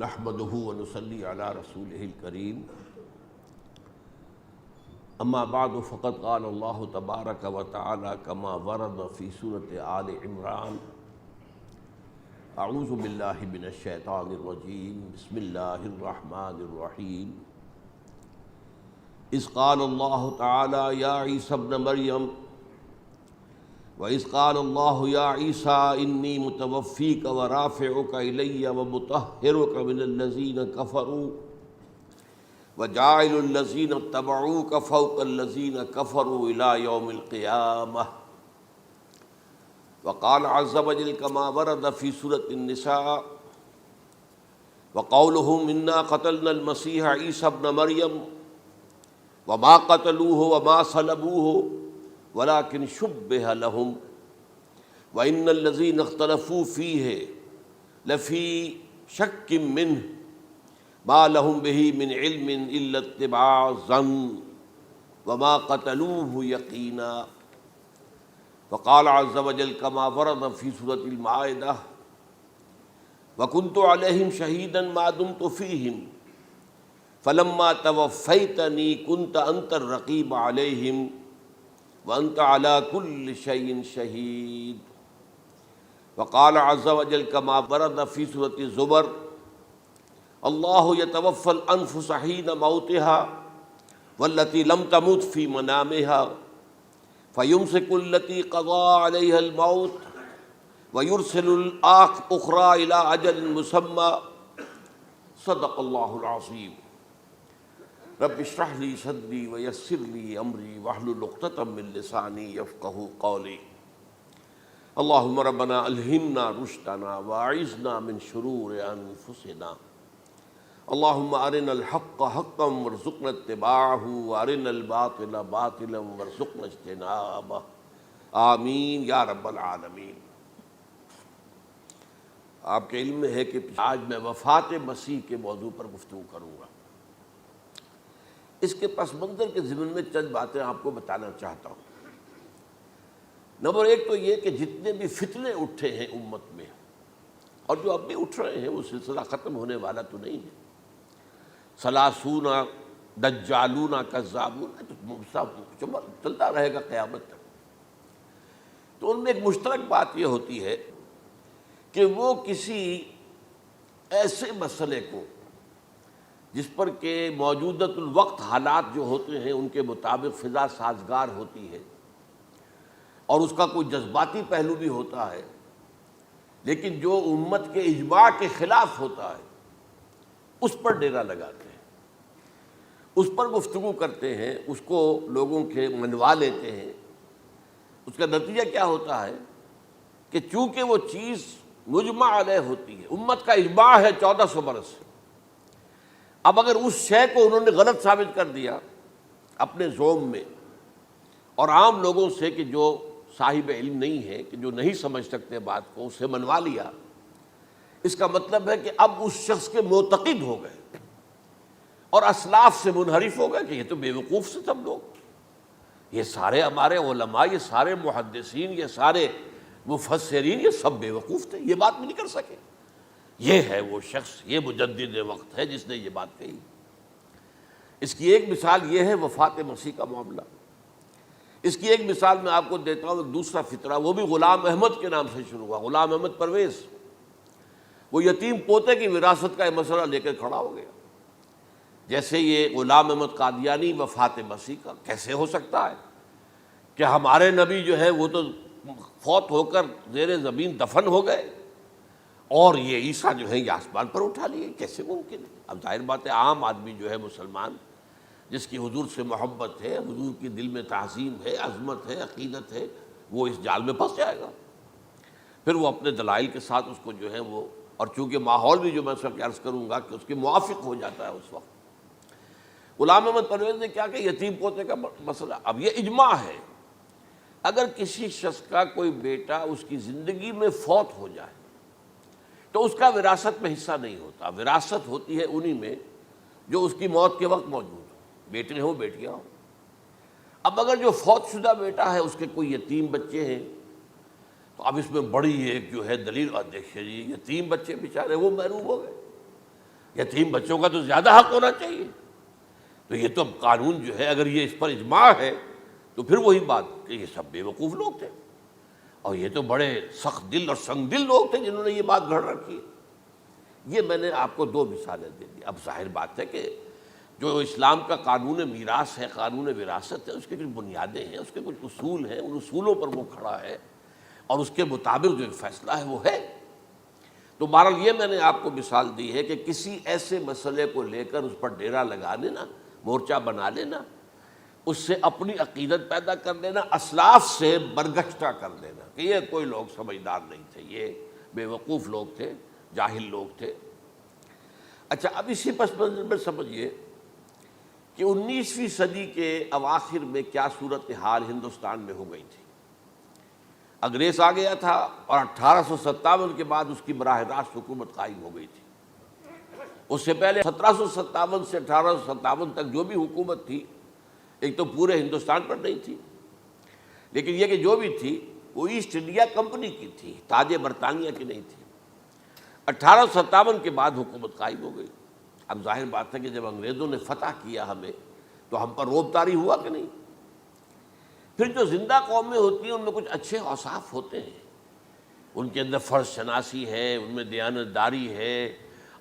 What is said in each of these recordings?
نحمده ونصلي على رسوله الكريم اما بعد فقد قال الله تبارك وتعالى كما ورد في سورة آل عمران اعوذ باللہ من الشیطان الرجیم بسم اللہ الرحمن الرحیم اذ قال اللہ تعالی یا عیسی ابن مریم وَإِذْ قَالَ اللَّهُ يَا عِيسَىٰ إِنِّي مُتَوَفِّيكَ وَرَافِعُكَ إِلَيَّ وَمُطَهِّرُكَ مِنَ الَّذِينَ كَفَرُوا وَجَاعِلُ الَّذِينَ اتَّبَعُوكَ فَوْقَ الَّذِينَ كَفَرُوا إِلَىٰ يَوْمِ الْقِيَامَةِ وَقَالَ عَزَّ وَجَلَّ كَمَا وَرَدَ فِي سُورَةِ النِّسَاءِ وَقَوْلُهُمْ إِنَّا قَتَلْنَا الْمَسِيحَ عِيسَى ابْنَ مَرْيَمَ وَمَا قَتَلُوهُ وَمَا صَلَبُوهُ ولكن شبه لهم وإن الذين اختلفوا فيه لفي شك منه ما لهم به من علم إلا اتباع الظن وما قتلوه يقينا وقال عز وجل كما ورد في سورة المائدة وكنت عليهم شهيدا ما دمت فيهم فلما توفيتني كنت أنت الرقيب عليهم وَأَنْتَ عَلَى كُلِّ شَيْءٍ شَهِيدٌ وقال عز وجل كما ورد في سورة الزمر الله يتوفى الأنفس حين موتها والتي لم تمت في منامها فيمسك التي قضى عليها الموت ويرسل الأخرى إلى أجل مسمى صدق الله العظيم رب اشرح لي صدري ويسر لي امري واحلل عقدة من لساني يفقهوا قولي اللهم ربنا الهمنا رشدنا واعذنا من شرور انفسنا اللهم ارنا الحق حقا وارزقنا اتباعه وارنا الباطل باطلا وارزقنا اجتنابه آمین یا رب العالمین۔ آپ کے علم میں ہے کہ آج میں وفات مسیح کے موضوع پر گفتگو کروں گا۔ اس کے پس منظر کے ضمن میں چند باتیں آپ کو بتانا چاہتا ہوں۔ نمبر ایک تو یہ کہ جتنے بھی فتنے اٹھے ہیں امت میں اور جو اب بھی اٹھ رہے ہیں وہ سلسلہ ختم ہونے والا تو نہیں ہے۔ ثلاثون دجالون کذابون چلتا رہے گا قیامت تک۔ تو ان میں ایک مشترک بات یہ ہوتی ہے کہ وہ کسی ایسے مسئلے کو جس پر کہ موجودۃ الوقت حالات جو ہوتے ہیں ان کے مطابق فضا سازگار ہوتی ہے اور اس کا کوئی جذباتی پہلو بھی ہوتا ہے، لیکن جو امت کے اجماع کے خلاف ہوتا ہے اس پر ڈیرا لگاتے ہیں، اس پر گفتگو کرتے ہیں، اس کو لوگوں کے منوا لیتے ہیں۔ اس کا نتیجہ کیا ہوتا ہے کہ چونکہ وہ چیز مجمع علیہ ہوتی ہے، امت کا اجماع ہے 1400 برس سے، اب اگر اس شے کو انہوں نے غلط ثابت کر دیا اپنے زوم میں اور عام لوگوں سے کہ جو صاحب علم نہیں ہے، کہ جو نہیں سمجھ سکتے بات کو، اسے منوا لیا، اس کا مطلب ہے کہ اب اس شخص کے معتقد ہو گئے اور اسلاف سے منحرف ہو گئے کہ یہ تو بیوقوف سے سب لوگ، یہ سارے ہمارے علماء، یہ سارے محدثین، یہ سارے مفسرین، یہ سب بیوقوف تھے، یہ بات بھی نہیں کر سکے۔ یہ ہے وہ شخص، یہ مجدد وقت ہے جس نے یہ بات کہی۔ اس کی ایک مثال یہ ہے وفات مسیح کا معاملہ۔ اس کی ایک مثال میں آپ کو دیتا ہوں، ایک دوسرا فطرہ، وہ بھی غلام احمد کے نام سے شروع ہوا، غلام احمد پرویز۔ وہ یتیم پوتے کی وراثت کا یہ مسئلہ لے کر کھڑا ہو گیا۔ جیسے یہ غلام احمد قادیانی وفات مسیح کا کیسے ہو سکتا ہے کہ ہمارے نبی جو ہے وہ تو فوت ہو کر زیر زمین دفن ہو گئے اور یہ عیسیٰ جو ہے یہ آسمان پر اٹھا لیے، کیسے ممکن ہے؟ اب ظاہر بات ہے عام آدمی جو ہے مسلمان جس کی حضور سے محبت ہے، حضور کی دل میں تعظیم ہے، عظمت ہے، عقیدت ہے، وہ اس جال میں پھنس جائے گا۔ پھر وہ اپنے دلائل کے ساتھ اس کو جو ہے وہ، اور چونکہ ماحول بھی جو میں اس وقت عرض کروں گا کہ اس کے موافق ہو جاتا ہے اس وقت۔ غلام احمد پرویز نے کیا کہ یتیم پوتے کا مسئلہ، اب یہ اجماع ہے اگر کسی شخص کا کوئی بیٹا اس کی زندگی میں فوت ہو جائے تو اس کا وراثت میں حصہ نہیں ہوتا، وراثت ہوتی ہے انہی میں جو اس کی موت کے وقت موجود ہو، بیٹے ہوں بیٹیاں ہوں۔ اب اگر جو فوت شدہ بیٹا ہے اس کے کوئی یتیم بچے ہیں تو اب اس میں بڑی ایک جو ہے دلیل، دیکھیے جی یتیم بچے بیچارے وہ محروم ہو گئے، یتیم بچوں کا تو زیادہ حق ہونا چاہیے۔ تو یہ تو اب قانون جو ہے اگر یہ اس پر اجماع ہے تو پھر وہی بات کہ یہ سب بے وقوف لوگ تھے، اور یہ تو بڑے سخت دل اور سنگ دل لوگ تھے جنہوں نے یہ بات گھڑ رکھی ہے۔ یہ میں نے آپ کو دو مثالیں دے دی۔ اب ظاہر بات ہے کہ جو اسلام کا قانون میراث ہے، قانون وراثت ہے، اس کی کچھ بنیادیں ہیں، اس کے کچھ اصول ہیں، ان اصولوں پر وہ کھڑا ہے اور اس کے مطابق جو فیصلہ ہے وہ ہے۔ تو بہرحال یہ میں نے آپ کو مثال دی ہے کہ کسی ایسے مسئلے کو لے کر اس پر ڈیرا لگا لینا، مورچہ بنا لینا، اس سے اپنی عقیدت پیدا کر لینا، اسلاف سے برگشتہ کر لینا کہ یہ کوئی لوگ سمجھدار نہیں تھے، یہ بے وقوف لوگ تھے، جاہل لوگ تھے۔ اچھا، اب اسی پس منظر میں سمجھیے کہ 19ویں صدی کے اواخر میں کیا صورتحال ہندوستان میں ہو گئی تھی۔ انگریز آ گیا تھا اور 1857 کے بعد اس کی براہ راست حکومت قائم ہو گئی تھی۔ اس سے پہلے 1757 سے 1857 تک جو بھی حکومت تھی ایک تو پورے ہندوستان پر نہیں تھی، لیکن یہ کہ جو بھی تھی وہ ایسٹ انڈیا کمپنی کی تھی، تاج برطانیہ کی نہیں تھی۔ 1857 کے بعد حکومت قائم ہو گئی۔ اب ظاہر بات ہے کہ جب انگریزوں نے فتح کیا ہمیں تو ہم پر روب طاری ہوا کہ نہیں۔ پھر جو زندہ قومیں ہوتی ہیں ان میں کچھ اچھے اوصاف ہوتے ہیں، ان کے اندر فرض شناسی ہے، ان میں دیانت داری ہے۔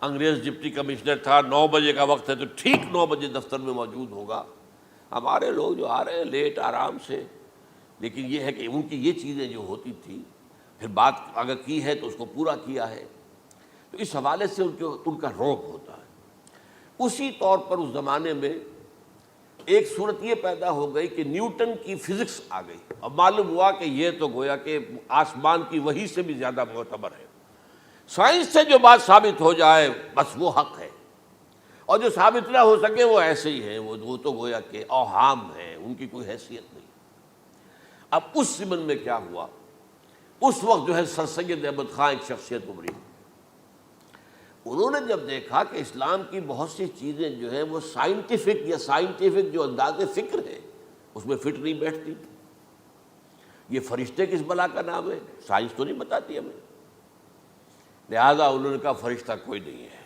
انگریز ڈپٹی کمشنر تھا، 9 بجے کا وقت ہے تو ٹھیک 9 بجے دفتر میں موجود ہوگا۔ ہمارے لوگ جو آ رہے ہیں لیٹ آرام سے، لیکن یہ ہے کہ ان کی یہ چیزیں جو ہوتی تھی، پھر بات اگر کی ہے تو اس کو پورا کیا ہے، تو اس حوالے سے ان کا رعب ہوتا ہے۔ اسی طور پر اس زمانے میں ایک صورت یہ پیدا ہو گئی کہ نیوٹن کی فزکس آ گئی، اب معلوم ہوا کہ یہ تو گویا کہ آسمان کی وحی سے بھی زیادہ معتبر ہے۔ سائنس سے جو بات ثابت ہو جائے بس وہ حق ہے، اور جو ثابت نہ ہو سکے وہ ایسے ہی ہیں، وہ تو گویا کہ اوہام ہیں، ان کی کوئی حیثیت نہیں۔ اب اس زمن میں کیا ہوا، اس وقت جو ہے سر سید احمد خان ایک شخصیت ابھری۔ انہوں نے جب دیکھا کہ اسلام کی بہت سی چیزیں جو ہیں وہ سائنٹیفک جو انداز فکر ہے اس میں فٹ نہیں بیٹھتی۔ یہ فرشتے کس بلا کا نام ہے، سائنس تو نہیں بتاتی ہمیں، لہذا انہوں نے کہا فرشتہ کوئی نہیں ہے،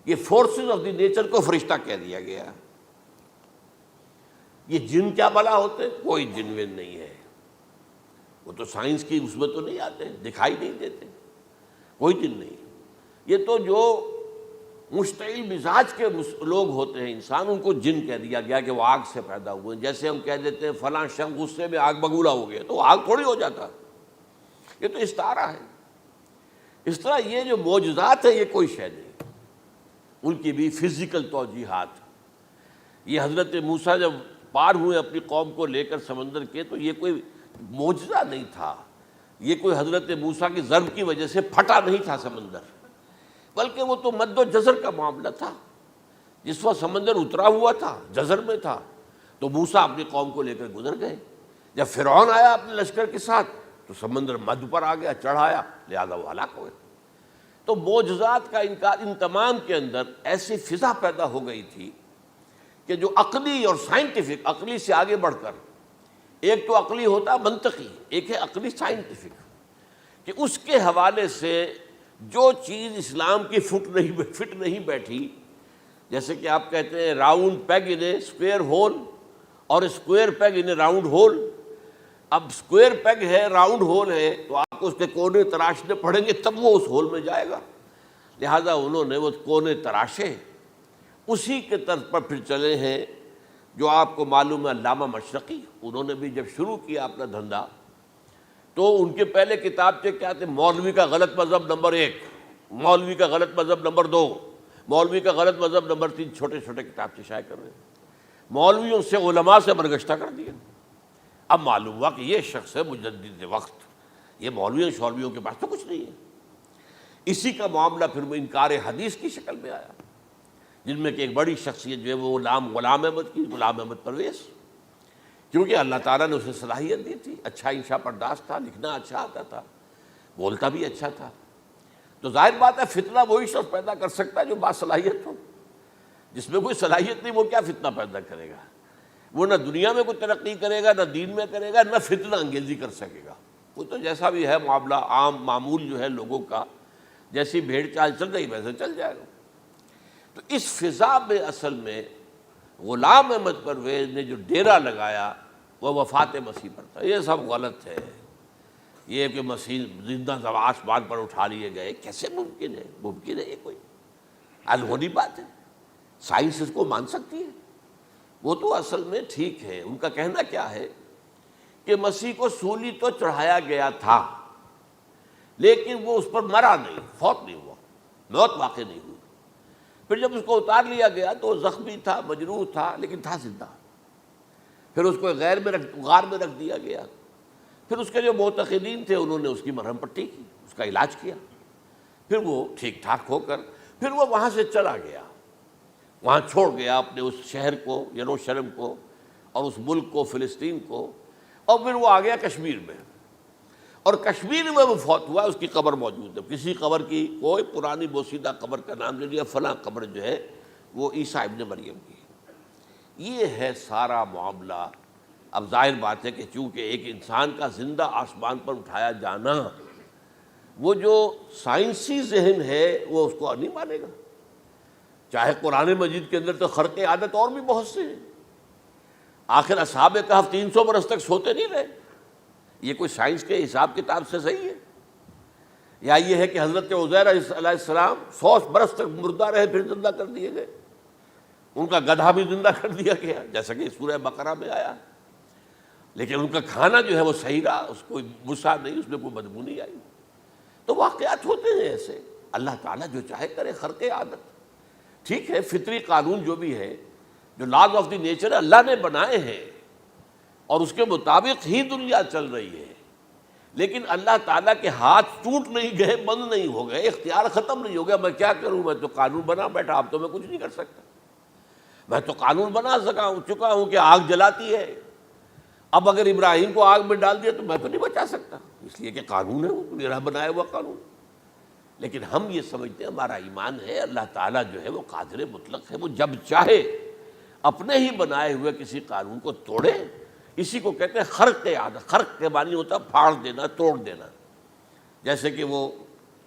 یہ فورسز آف دی نیچر کو فرشتہ کہہ دیا گیا۔ یہ جن کیا بلا ہوتے، کوئی جن ون نہیں ہے، وہ تو سائنس کی اس میں تو نہیں آتے، دکھائی نہیں دیتے، کوئی جن نہیں۔ یہ تو جو مشتعل مزاج کے لوگ ہوتے ہیں انسان، ان کو جن کہہ دیا گیا کہ وہ آگ سے پیدا ہوئے۔ جیسے ہم کہہ دیتے ہیں فلاں شخص غصے میں آگ بگولا ہو گیا، تو وہ آگ تھوڑی ہو جاتا، یہ تو استعارہ ہے۔ اس طرح یہ جو معجزات ہیں یہ کوئی شے نہیں، ان کی بھی فزیکل توجیحات۔ یہ حضرت موسیٰ جب پار ہوئے اپنی قوم کو لے کر سمندر کے، تو یہ کوئی معجزہ نہیں تھا، یہ کوئی حضرت موسیٰ کی ضرب کی وجہ سے پھٹا نہیں تھا سمندر، بلکہ وہ تو مد و جزر کا معاملہ تھا۔ جس وقت سمندر اترا ہوا تھا، جزر میں تھا، تو موسیٰ اپنی قوم کو لے کر گزر گئے۔ جب فرعون آیا اپنے لشکر کے ساتھ تو سمندر مدھ پر آ گیا، چڑھ آیا، لہذا وہ ہلاک ہوئے۔ تو معجزات کا انکار، ان تمام کے اندر ایسی فضا پیدا ہو گئی تھی کہ جو عقلی اور سائنٹیفک، عقلی سے آگے بڑھ کر، ایک تو عقلی ہوتا منطقی، ایک ہے عقلی سائنٹیفک، کہ اس کے حوالے سے جو چیز اسلام کی فٹ نہیں بیٹھی، جیسے کہ آپ کہتے ہیں round peg in a square hole اور square peg in a round hole. اب اسکوائر پیگ ہے، راؤنڈ ہول ہے، تو آپ کو اس کے کونے تراشنے پڑیں گے تب وہ اس ہول میں جائے گا، لہذا انہوں نے وہ کونے تراشے، اسی کے طرز پر پھر چلے ہیں۔ جو آپ کو معلوم ہے علامہ مشرقی، انہوں نے بھی جب شروع کیا اپنا دھندا تو ان کے پہلے کتاب کیا تھے، مولوی کا غلط مذہب نمبر 1، مولوی کا غلط مذہب نمبر 2، مولوی کا غلط مذہب نمبر 3، چھوٹے چھوٹے کتاب شائع کر رہے ہیں۔ مولویوں سے علماء سے برگشتہ کر دیا۔ اب معلوم ہوا کہ یہ شخص ہے مجدد وقت، یہ مولویوں کے پاس تو کچھ نہیں ہے۔ اسی کا معاملہ پھر وہ انکار حدیث کی شکل میں آیا، جن میں کہ ایک بڑی شخصیت جو ہے وہ غلام احمد کی، غلام احمد پرویز، کیونکہ اللہ تعالیٰ نے اسے صلاحیت دی تھی، اچھا انشاء پرداز تھا، لکھنا اچھا آتا تھا، بولتا بھی اچھا تھا۔ تو ظاہر بات ہے فتنہ وہی شخص پیدا کر سکتا ہے جو باصلاحیت ہو، جس میں کوئی صلاحیت نہیں وہ کیا فتنہ پیدا کرے گا، وہ نہ دنیا میں کوئی ترقی کرے گا، نہ دین میں کرے گا، نہ فتنہ انگیزی کر سکے گا۔ وہ تو جیسا بھی ہے معاملہ عام معمول جو ہے لوگوں کا، جیسی بھیڑ چال چل رہی ویسے چل جائے گا۔ تو اس فضا میں اصل میں غلام احمد پرویز نے جو ڈیرا لگایا وہ وفات مسیح پر تھا۔ یہ سب غلط ہے۔ یہ کہ مسیح زندہ آسمان پر اٹھا لیے گئے، کیسے ممکن ہے؟ ممکن ہے یہ کوئی الہونی بات ہے؟ سائنس اس کو مان سکتی ہے؟ وہ تو اصل میں ٹھیک ہے، ان کا کہنا کیا ہے کہ مسیح کو سولی تو چڑھایا گیا تھا لیکن وہ اس پر مرا نہیں، فوت نہیں ہوا، موت واقع نہیں ہوئی۔ پھر جب اس کو اتار لیا گیا تو وہ زخمی تھا، مجروح تھا، لیکن تھا زندہ۔ پھر اس کو غار میں رکھ دیا گیا۔ پھر اس کے جو معتقدین تھے انہوں نے اس کی مرہم پٹی کی، اس کا علاج کیا، پھر وہ ٹھیک ٹھاک ہو کر پھر وہ وہاں سے چلا گیا، وہاں چھوڑ گیا اپنے اس شہر کو، یروشلم کو، اور اس ملک کو، فلسطین کو، اور پھر وہ آ گیا کشمیر میں، اور کشمیر میں وہ فوت ہوا۔ اس کی قبر موجود ہے، کسی قبر کی کوئی پرانی بوسیدہ قبر کا نام نہیں لیا، فلاں قبر جو ہے وہ عیسیٰ ابن مریم کی ہے۔ یہ ہے سارا معاملہ۔ اب ظاہر بات ہے کہ چونکہ ایک انسان کا زندہ آسمان پر اٹھایا جانا، وہ جو سائنسی ذہن ہے وہ اس کو نہیں مانے گا۔ چاہے قرآن مجید کے اندر تو خرق عادت اور بھی بہت سے ہیں۔ آخر اصحاب کہف 300 برس تک سوتے نہیں رہے، یہ کوئی سائنس کے حساب کتاب سے صحیح ہے؟ یا یہ ہے کہ حضرت عزیر علیہ السلام 100 برس تک مردہ رہے پھر زندہ کر دیے گئے، ان کا گدھا بھی زندہ کر دیا گیا جیسا کہ سورہ بقرہ میں آیا، لیکن ان کا کھانا جو ہے وہ صحیح رہا، اس کو مسا نہیں، اس میں کوئی بدبو نہیں آئی۔ تو واقعات ہوتے ہیں ایسے، اللہ تعالیٰ جو چاہے کرے، خرق عادت ٹھیک ہے۔ فطری قانون جو بھی ہے، جو لاز آف دی نیچر اللہ نے بنائے ہیں اور اس کے مطابق ہی دنیا چل رہی ہے، لیکن اللہ تعالیٰ کے ہاتھ ٹوٹ نہیں گئے، بند نہیں ہو گئے، اختیار ختم نہیں ہو گیا۔ میں کیا کروں؟ میں تو قانون بنا بیٹھا، اب تو میں کچھ نہیں کر سکتا۔ میں تو قانون بنا چکا ہوں کہ آگ جلاتی ہے، اب اگر ابراہیم کو آگ میں ڈال دیا تو میں تو نہیں بچا سکتا، اس لیے کہ قانون ہے، وہ میرا بنایا ہوا قانون۔ لیکن ہم یہ سمجھتے ہیں، ہمارا ایمان ہے اللہ تعالیٰ جو ہے وہ قادر مطلق ہے، وہ جب چاہے اپنے ہی بنائے ہوئے کسی قانون کو توڑے۔ اسی کو کہتے ہیں خرق عادت۔ خرق کے معنی ہوتا ہے پھاڑ دینا، توڑ دینا۔ جیسے کہ وہ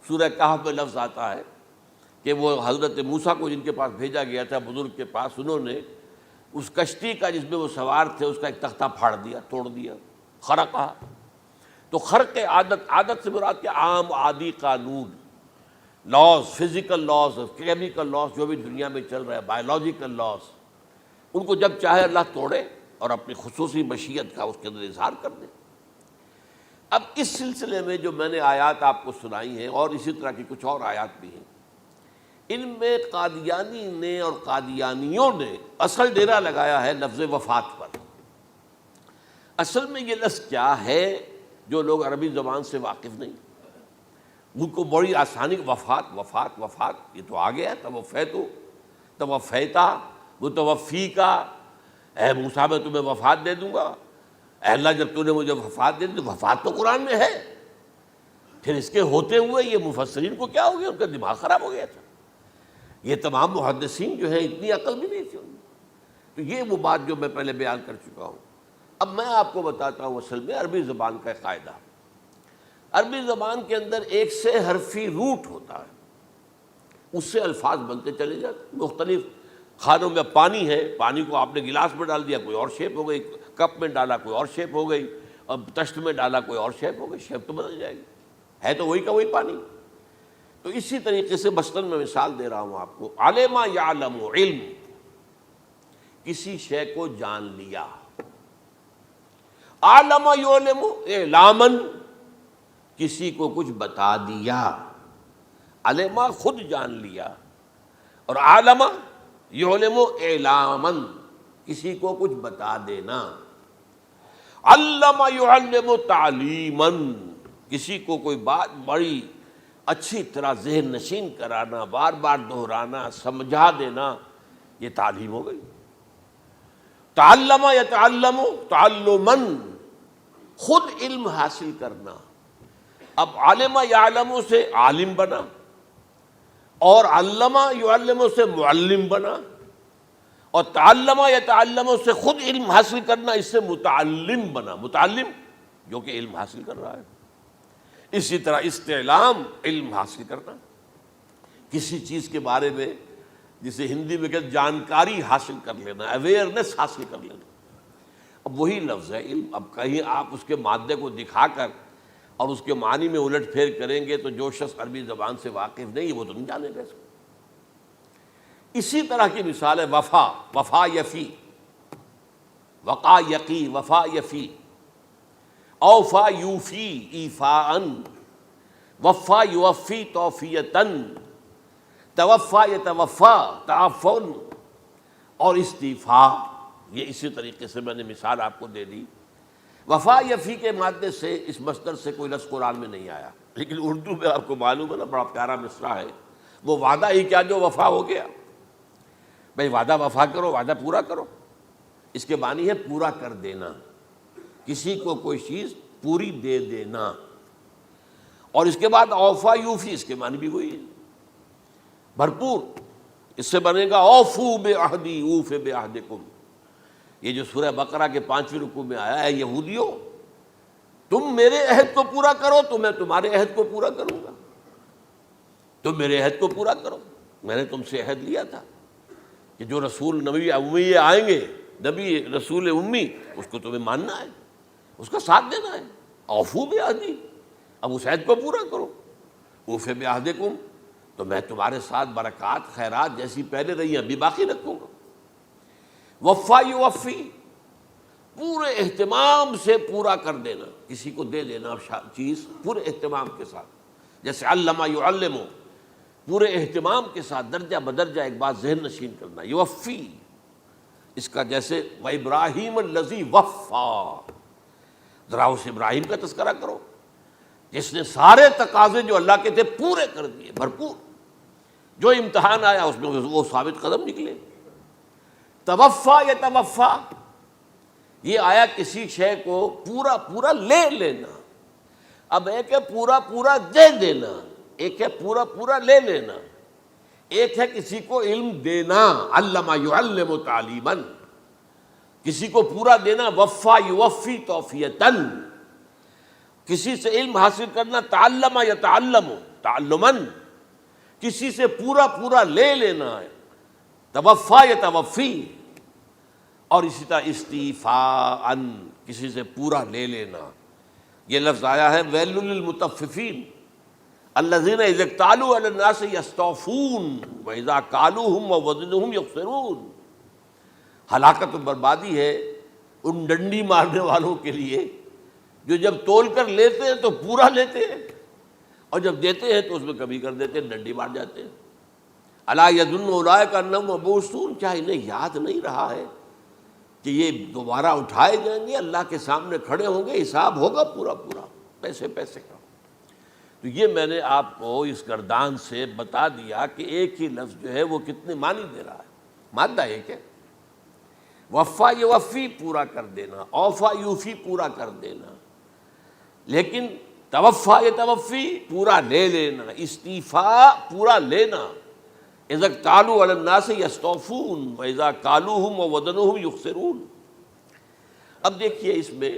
سورہ کہف میں لفظ آتا ہے کہ وہ حضرت موسیٰ کو جن کے پاس بھیجا گیا تھا، بزرگ کے پاس، انہوں نے اس کشتی کا جس میں وہ سوار تھے اس کا ایک تختہ پھاڑ دیا، توڑ دیا، خرقہ۔ تو خرق عادت سے مراد کیا؟ عام عادی قانون، laws, physical laws, chemical laws, جو بھی دنیا میں چل رہا ہے، بایولوجیکل لاز، ان کو جب چاہے اللہ توڑے اور اپنی خصوصی مشیت کا اس کے اندر اظہار کر دے۔ اب اس سلسلے میں جو میں نے آیات آپ کو سنائی ہیں، اور اسی طرح کی کچھ اور آیات بھی ہیں، ان میں قادیانی نے اور قادیانیوں نے اصل ڈیرا لگایا ہے لفظ وفات پر۔ اصل میں یہ لفظ کیا ہے؟ جو لوگ عربی زبان سے واقف نہیں، ان کو بڑی آسانی، وفات وفات وفات، یہ تو آ گیا، توفیتو، توفیتا، متوفی کا، اے موسیٰ میں تمہیں وفات دے دوں گا، اے اللہ جب تو نے مجھے وفات دے دی، تو وفات تو قرآن میں ہے۔ پھر اس کے ہوتے ہوئے یہ مفسرین کو کیا ہو گیا؟ ان کا دماغ خراب ہو گیا تھا۔ یہ تمام محدثین جو ہیں اتنی عقل بھی نہیں تھی ان میں۔ تو یہ وہ بات جو میں پہلے بیان کر چکا ہوں۔ اب میں آپ کو بتاتا ہوں اصل میں عربی زبان کا قاعدہ۔ عربی زبان کے اندر ایک سے حرفی روٹ ہوتا ہے، اس سے الفاظ بنتے چلے جاتے ہیں۔ مختلف کھانوں میں پانی ہے، پانی کو آپ نے گلاس میں ڈال دیا، کوئی اور شیپ ہو گئی، کپ میں ڈالا کوئی اور شیپ ہو گئی، اور تشت میں ڈالا کوئی اور شیپ ہو گئی، شیپ تو بدل جائے گی، ہے تو وہی کا وہی پانی۔ تو اسی طریقے سے مثلاً میں مثال دے رہا ہوں آپ کو، علم یعلم، علم، کسی شے کو جان لیا، عالم یعلم، اعلامن، کسی کو کچھ بتا دیا، علمہ خود جان لیا، اور عالم یعلم اعلامن، کسی کو کچھ بتا دینا، علم یعلم تعلیمن، کسی کو کوئی بات بڑی اچھی طرح ذہن نشین کرانا، بار بار دہرانا، سمجھا دینا، یہ تعلیم ہو گئی۔ تعلم یتعلم تعلمن، خود علم حاصل کرنا۔ اب علم یعلم سے عالم بنا، اور علم یعلم سے معلم بنا، اور تعلم یتعلم سے خود علم حاصل کرنا، اس سے متعلم بنا، متعلم جو کہ علم حاصل کر رہا ہے۔ اسی طرح استعلام، علم حاصل کرنا، کسی چیز کے بارے میں جسے ہندی میں کہتے جانکاری حاصل کر لینا، اویئرنیس حاصل کر لینا۔ اب وہی لفظ ہے علم، اب کہیں آپ اس کے مادے کو دکھا کر اور اس کے معنی میں الٹ پھیر کریں گے تو جو شخص عربی زبان سے واقف نہیں وہ تو نہیں جانے گا اس کو۔ اسی طرح کی مثال ہے وفا، وفا یفی، وقا یقی، وفا یفی، اوفا یوفی ایفاءً، وفا یوفی توفیتاً، توفا یتوفا تعفن، اور استیفاء۔ یہ اسی طریقے سے میں نے مثال آپ کو دے دی۔ وفا یفی کے مادے سے اس مصدر سے کوئی لفظ قرآن میں نہیں آیا، لیکن اردو میں آپ کو معلوم ہے نا بڑا پیارا مصرع ہے، وہ وعدہ ہی کیا جو وفا ہو گیا۔ بھئی وعدہ وفا کرو، وعدہ پورا کرو، اس کے معنی ہے پورا کر دینا، کسی کو کوئی چیز پوری دے دینا۔ اور اس کے بعد اوفا یوفی، اس کے معنی بھی وہی ہے، بھرپور۔ اس سے بنے گا اوفو بعہدی اوف بعہدکم، یہ جو سورہ بقرہ کے 5ویں رکوع میں آیا ہے، یہودیوں تم میرے عہد کو پورا کرو تو میں تمہارے عہد کو پورا کروں گا، تم میرے عہد کو پورا کرو۔ میں نے تم سے عہد لیا تھا کہ جو رسول نبی امی آئیں گے، نبی رسول امی، اس کو تمہیں ماننا ہے، اس کا ساتھ دینا ہے۔ اوفو بعہدی، اب اس عہد کو پورا کرو۔ اوف بعہدکم، تو میں تمہارے ساتھ برکات خیرات جیسی پہلے رہی ابھی باقی رکھوں گا۔ وفا یوفی، پورے اہتمام سے پورا کر دینا، کسی کو دے دینا چیز پورے اہتمام کے ساتھ، جیسے علم یعلم، پورے اہتمام کے ساتھ درجہ بدرجہ ایک بات ذہن نشین کرنا۔ یوفی، اس کا جیسے وَإِبْرَاهِيمَ الَّذِي وَفَّى، ذرا اس ابراہیم کا تذکرہ کرو جس نے سارے تقاضے جو اللہ کے تھے پورے کر دیے، بھرپور۔ جو امتحان آیا اس میں وہ ثابت قدم نکلے۔ توفا یا توفا، یہ آیا کسی شے کو پورا پورا لے لینا۔ اب ایک ہے پورا پورا دے دینا، ایک ہے پورا پورا لے لینا، ایک ہے کسی کو علم دینا، علم یعلم تعلیما، کسی کو پورا دینا، وفا یوفی توفیتاً، کسی سے علم حاصل کرنا، تعلم یتعلم تعلماً، کسی سے پورا پورا لے لینا ہے، توفا یتوفی، اور اسی طرح استیفاء، کسی سے پورا لے لینا۔ یہ لفظ آیا ہے ویل للمطففین الذین اذا اکتالوا علی الناس یستوفون واذا کالوہم ووزنوہم یخسرون۔ ہلاکت و بربادی ہے ان ڈنڈی مارنے والوں کے لیے جو جب تول کر لیتے ہیں تو پورا لیتے ہیں، اور جب دیتے ہیں تو اس میں کمی کر دیتے ہیں، ڈنڈی مار جاتے ہیں۔ الا یظن اولئک انہم مبعوثون، کیا انہیں یاد نہیں رہا ہے کہ یہ دوبارہ اٹھائے جائیں گے، اللہ کے سامنے کھڑے ہوں گے، حساب ہوگا پورا پورا پیسے پیسے کا۔ تو یہ میں نے آپ کو اس گردان سے بتا دیا کہ ایک ہی لفظ جو ہے وہ کتنے معنی دے رہا ہے۔ مادہ ایک ہے، وفا یوفی پورا کر دینا، اوفا یوفی پورا کر دینا، لیکن توفا یتوفی پورا لے لینا، استیفاء پورا لینا، اذا اکتالوا علی الناس یستوفون واذا کالوہم ووزنوہم یخسرون۔ اب دیکھیے اس میں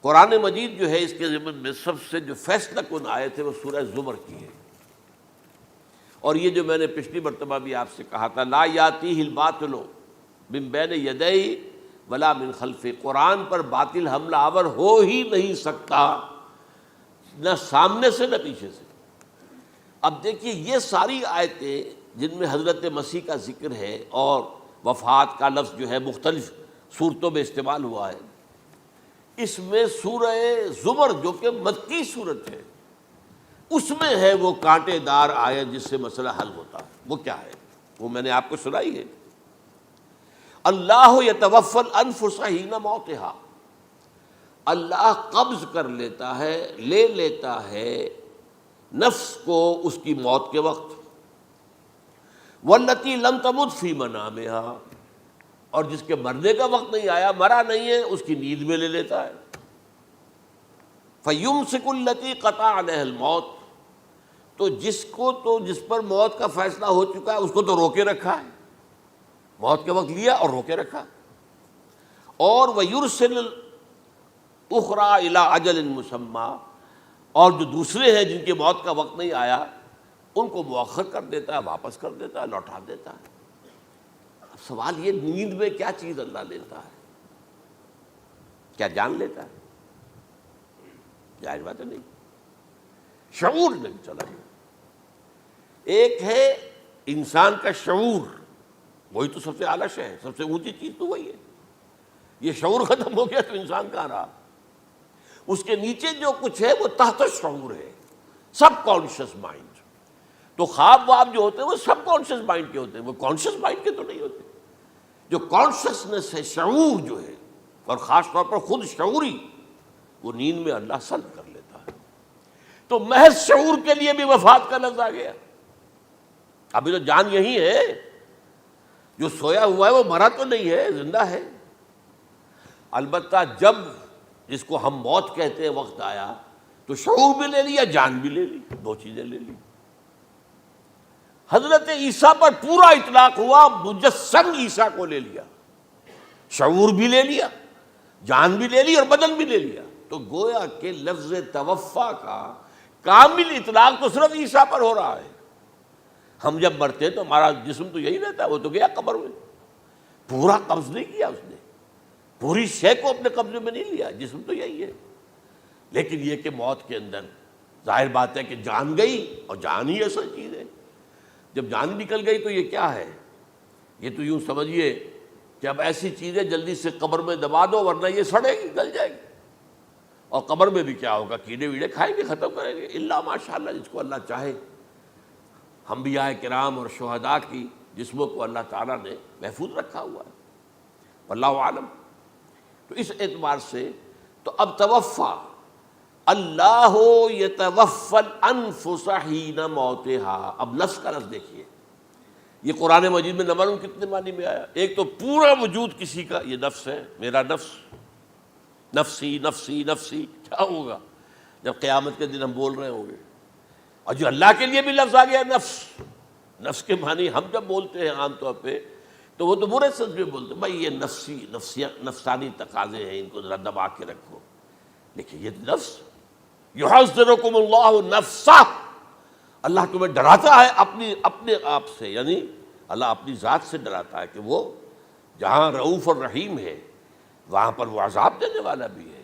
قرآن مجید جو ہے اس کے ضمن میں سب سے جو فیصلہ کن آیت ہے وہ سورہ زمر کی ہے، اور یہ جو میں نے پچھلی مرتبہ بھی آپ سے کہا تھا، لا یاتیہ الباطل من بین یدیہ ولا من خلفہ، قرآن پر باطل حملہ آور ہو ہی نہیں سکتا، نہ سامنے سے نہ پیچھے سے۔ اب دیکھیے یہ ساری آیتیں جن میں حضرت مسیح کا ذکر ہے اور وفات کا لفظ جو ہے مختلف صورتوں میں استعمال ہوا ہے، اس میں سورہ زمر جو کہ مکی صورت ہے اس میں ہے وہ کانٹے دار آیت جس سے مسئلہ حل ہوتا ہے۔ وہ کیا ہے؟ وہ میں نے آپ کو سنائی ہے، اللہ یتوفی الانفس حین موتہا، اللہ قبض کر لیتا ہے، لے لیتا ہے نفس کو اس کی موت کے وقت، واللتی لم تمت فی منامہا، اور جس کے مرنے کا وقت نہیں آیا، مرا نہیں ہے، اس کی نیند میں لے لیتا ہے۔ فیمسک التی قطع علیہ الموت، تو جس پر موت کا فیصلہ ہو چکا ہے اس کو تو روکے رکھا ہے، موت کے وقت لیا اور روکے رکھا۔ اور ویرسل الاخری الی اجل مسمی، اور جو دوسرے ہیں جن کی موت کا وقت نہیں آیا ان کو مؤخر کر دیتا ہے، واپس کر دیتا ہے، لوٹا دیتا ہے۔ اب سوال یہ، نیند میں کیا چیز اللہ لیتا ہے؟ کیا جان لیتا ہے؟ جائز بات ہے نہیں، شعور نہیں چلا گیا۔ ایک ہے انسان کا شعور، وہی تو سب سے اعلیٰ شے ہے، سب سے اونچی چیز تو وہی ہے۔ یہ شعور ختم ہو گیا تو انسان کہاں رہا؟ اس کے نیچے جو کچھ ہے وہ تحت شعور ہے، سب کانشیس مائنڈ۔ تو خواب واب جو ہوتے ہیں وہ سب کانشیس مائنڈ کے ہوتے ہیں، وہ کانشیس مائنڈ کے تو نہیں ہوتے۔ جو کانشیسنس ہے، شعور جو ہے، اور خاص طور پر خود شعوری، وہ نیند میں اللہ سلب کر لیتا ہے۔ تو محض شعور کے لیے بھی وفات کا لفظ آ گیا۔ ابھی تو جان یہی ہے، جو سویا ہوا ہے وہ مرا تو نہیں ہے، زندہ ہے۔ البتہ جب جس کو ہم موت کہتے ہیں وقت آیا تو شعور بھی لے لیا، جان بھی لے لی، دو چیزیں لے لی۔ حضرت عیسیٰ پر پورا اطلاق ہوا، مجسم عیسیٰ کو لے لیا، شعور بھی لے لیا، جان بھی لے لی اور بدن بھی لے لیا۔ تو گویا کہ لفظ توفا کا کامل اطلاق تو صرف عیسیٰ پر ہو رہا ہے۔ ہم جب مرتے ہیں تو ہمارا جسم تو یہی رہتا ہے، وہ تو گیا قبر میں، پورا قبض نہیں کیا اس نے، پوری شے کو اپنے قبضے میں نہیں لیا، جسم تو یہی ہے۔ لیکن یہ کہ موت کے اندر ظاہر بات ہے کہ جان گئی، اور جان ہی اصل چیز ہے۔ جب جان نکل گئی تو یہ کیا ہے؟ یہ تو یوں سمجھیے کہ اب ایسی چیزیں جلدی سے قبر میں دبا دو، ورنہ یہ سڑے گی، گل جائے گی۔ اور قبر میں بھی کیا ہوگا؟ کیڑے ویڑے کھائیں گے، ختم کریں گے، الا ماشاءاللہ جس کو اللہ چاہے۔ انبیاء کرام اور شہداء کی جسموں کو اللہ تعالیٰ نے محفوظ رکھا ہوا ہے، واللہ عالم۔ تو اس اعتبار سے تو اب توفا، اللہ یتوفی الانفس حین موتها۔ اب نفس کا لفظ دیکھیے، یہ قرآن مجید میں نمبر کتنے معنی میں آیا؟ ایک تو پورا وجود کسی کا یہ نفس ہے، میرا نفس، نفسی نفسی نفسی۔ کیا ہوگا جب قیامت کے دن ہم بول رہے ہوں گے؟ اور جو اللہ کے لیے بھی لفظ آ گیا نفس، نفس کے معنی ہم جب بولتے ہیں عام طور پہ تو وہ تو برے سچ میں بولتے ہیں، بھائی یہ نفسانی تقاضے ہیں، ان کو ذرا دبا کے رکھو۔ لیکن یہ نفس، یحذرکم اللہ نفسہ، اللہ تمہیں ڈراتا ہے اپنے آپ سے، یعنی اللہ اپنی ذات سے ڈراتا ہے کہ وہ جہاں رؤوف اور رحیم ہے وہاں پر وہ عذاب دینے والا بھی ہے،